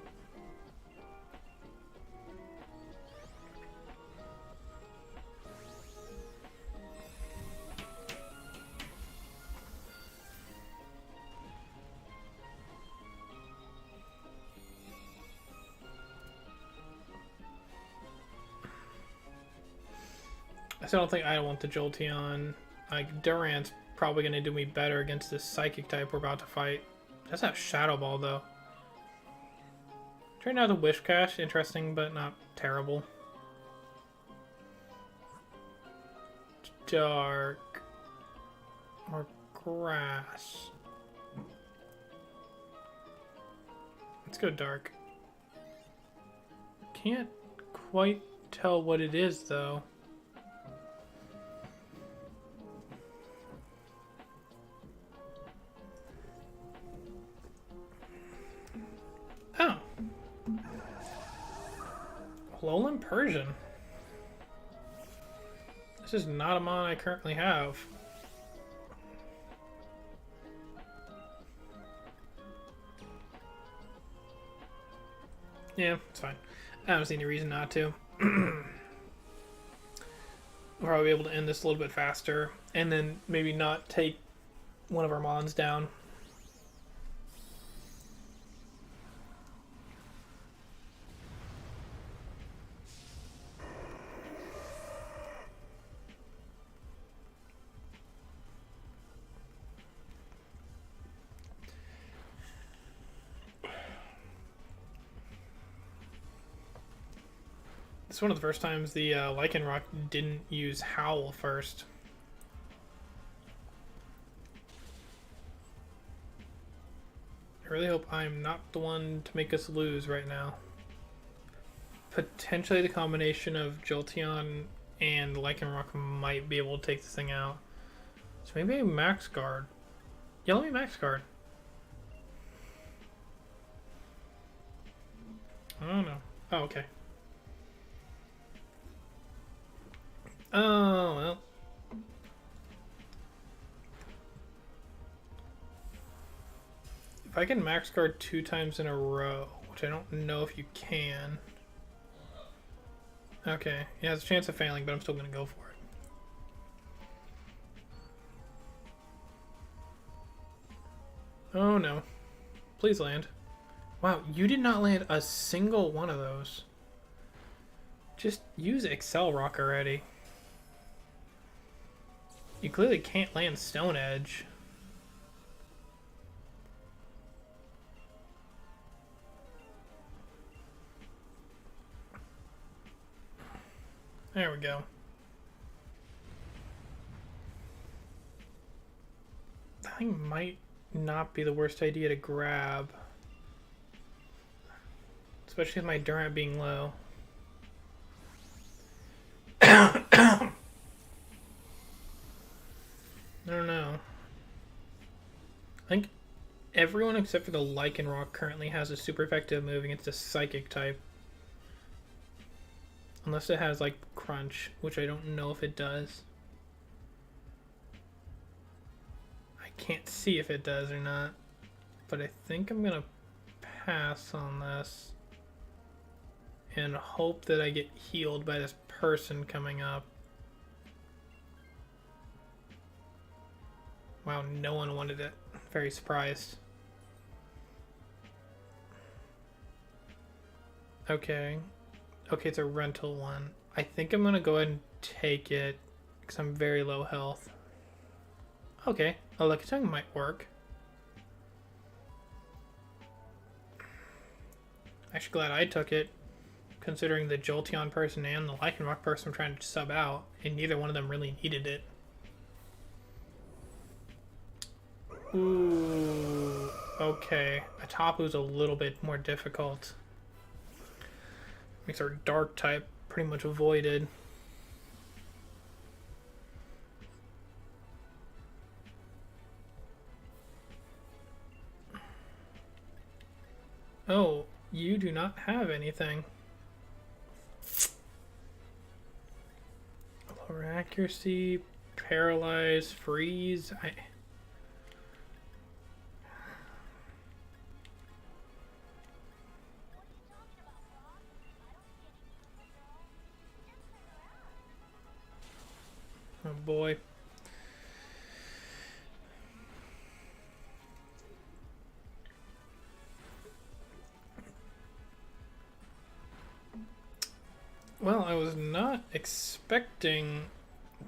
I still don't think I want the Jolteon. Like, Durant's probably going to do me better against this Psychic type we're about to fight. Does have Shadow Ball, though. Trying out the Wish Cache. Interesting, but not terrible. Dark. Or Grass. Let's go Dark. Can't quite tell what it is, though. Oh. Alolan Persian. This is not a mon I currently have. Yeah, it's fine. I don't see any reason not to. We'll probably be able to end this a little bit faster, and then maybe not take one of our mons down. It's one of the first times the Lycanroc didn't use Howl first. I really hope I'm not the one to make us lose right now. Potentially the combination of Jolteon and Lycanroc might be able to take this thing out. So maybe a Max Guard. Yeah, let me Max Guard. I don't know. Oh, okay. Oh, well. If I can max guard 2 times in a row, which I don't know if you can. Okay, he has a chance of failing, but I'm still going to go for it. Oh no. Please land. Wow, you did not land a single one of those. Just use Excel Rock already. You clearly can't land Stone Edge. There we go. That thing might not be the worst idea to grab. Especially with my Durant being low. I don't know. I think everyone except for the Lycanroc currently has a super effective move against a Psychic type. Unless it has, like, Crunch, which I don't know if it does. I can't see if it does or not. But I think I'm gonna pass on this. And hope that I get healed by this person coming up. Wow, no one wanted it. Very surprised. Okay. Okay, it's a rental one. I think I'm gonna go ahead and take it because I'm very low health. Okay, a Lucky Tongue might work. Actually glad I took it, considering the Jolteon person and the Lycanroc person I'm trying to sub out, and neither one of them really needed it. Ooh, okay. A Tapu's a little bit more difficult. Makes our Dark type pretty much avoided. Oh, you do not have anything. Lower accuracy, paralyze, freeze. Oh boy. Well, I was not expecting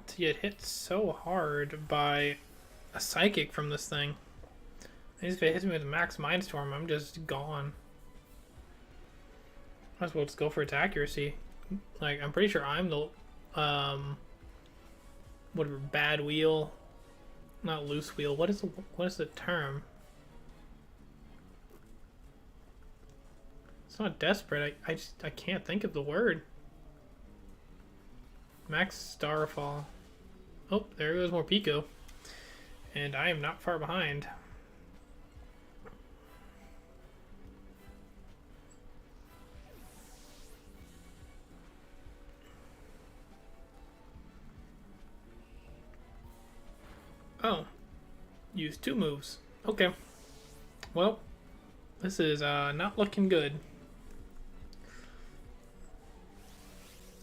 to get hit so hard by a Psychic from this thing. If it hits me with a Max Mindstorm, I'm just gone. Might as well just go for its accuracy. Like, I'm pretty sure I'm the, whatever, bad wheel, not loose wheel. What is the term? It's not desperate. I can't think of the word. Max Starfall. Oh, there goes more Pico. And I am not far behind. Oh. Use 2 moves. Okay. Well, this is not looking good.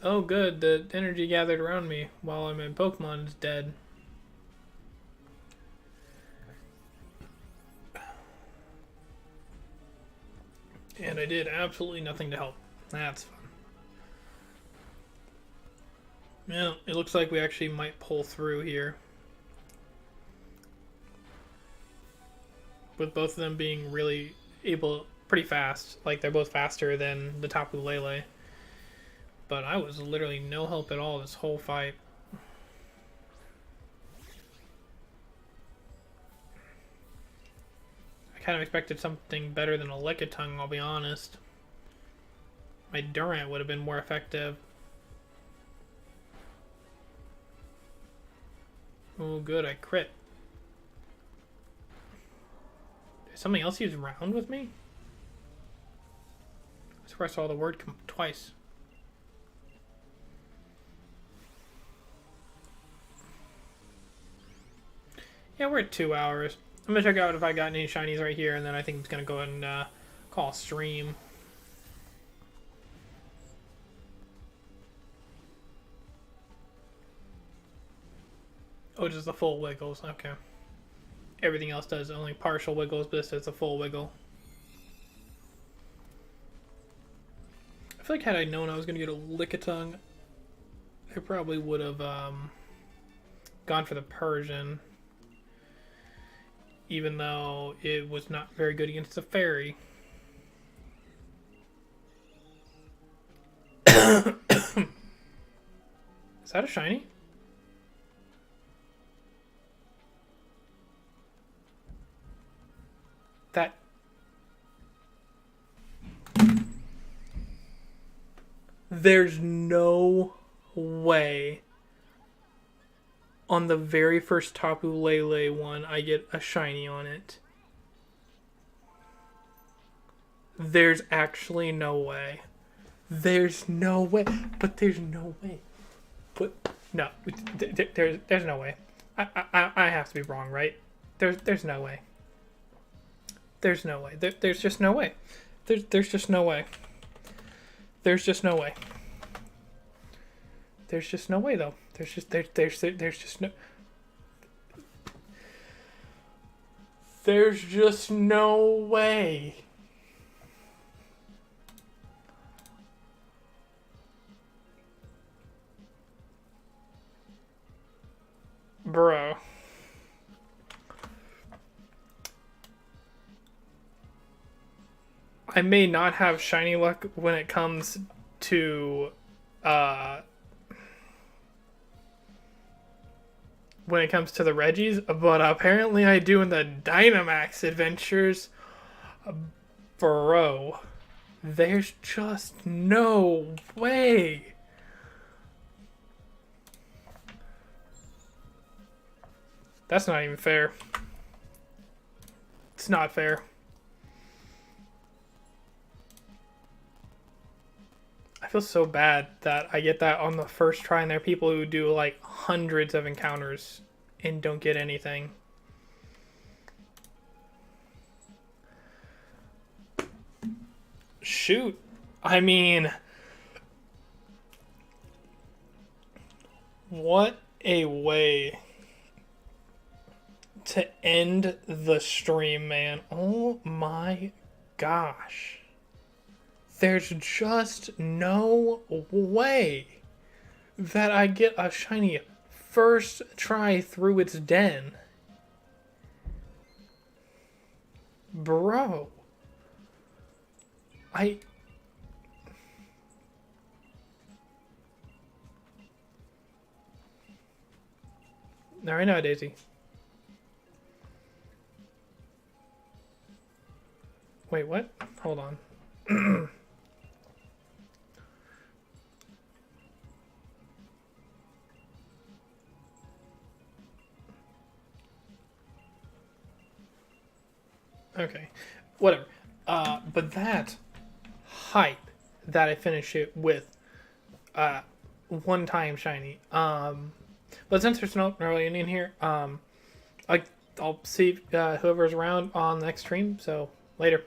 Oh good, the energy gathered around me while my Pokemon is dead. And I did absolutely nothing to help. That's fun. Yeah, it looks like we actually might pull through here. With both of them being really pretty fast. Like, they're both faster than the Tapu Lele. But I was literally no help at all this whole fight. I kind of expected something better than a Lickitung, I'll be honest. My Durant would have been more effective. Oh good, I crit. Did something else use round with me? I swear I saw the word come twice. Yeah, we're at 2 hours. I'm gonna check out if I got any shinies right here, and then I think I'm just gonna go ahead and call a stream. Oh, just the full wiggles. Okay. Everything else does only partial wiggles, but this does a full wiggle. I feel like had I known I was gonna get a Lickitung, I probably would have gone for the Persian. Even though it was not very good against the fairy. Is that a shiny? That... There's no way on the very first Tapu Lele one I get a shiny on it. There's actually no way. There's no way. But there's no way. But no, there's no way. I have to be wrong, right? There's no way. There's no way. There's just no way. There's just no way. There's just no way. There's just no way though. There's just no. There's just no way. Bro. I may not have shiny luck when it comes to the Regis, but apparently I do in the Dynamax adventures. Bro, there's just no way. That's not even fair. It's not fair. I feel so bad that I get that on the first try, and there are people who do like hundreds of encounters and don't get anything. Shoot. I mean, what a way to end the stream, man. Oh my gosh. There's just no way that I get a shiny first try through its den. Bro. No, right now, Daisy. Wait, what? Hold on. Okay, whatever. But that hype that I finished it with one time shiny. But since there's no really in here, I'll see whoever's around on the next stream. So later.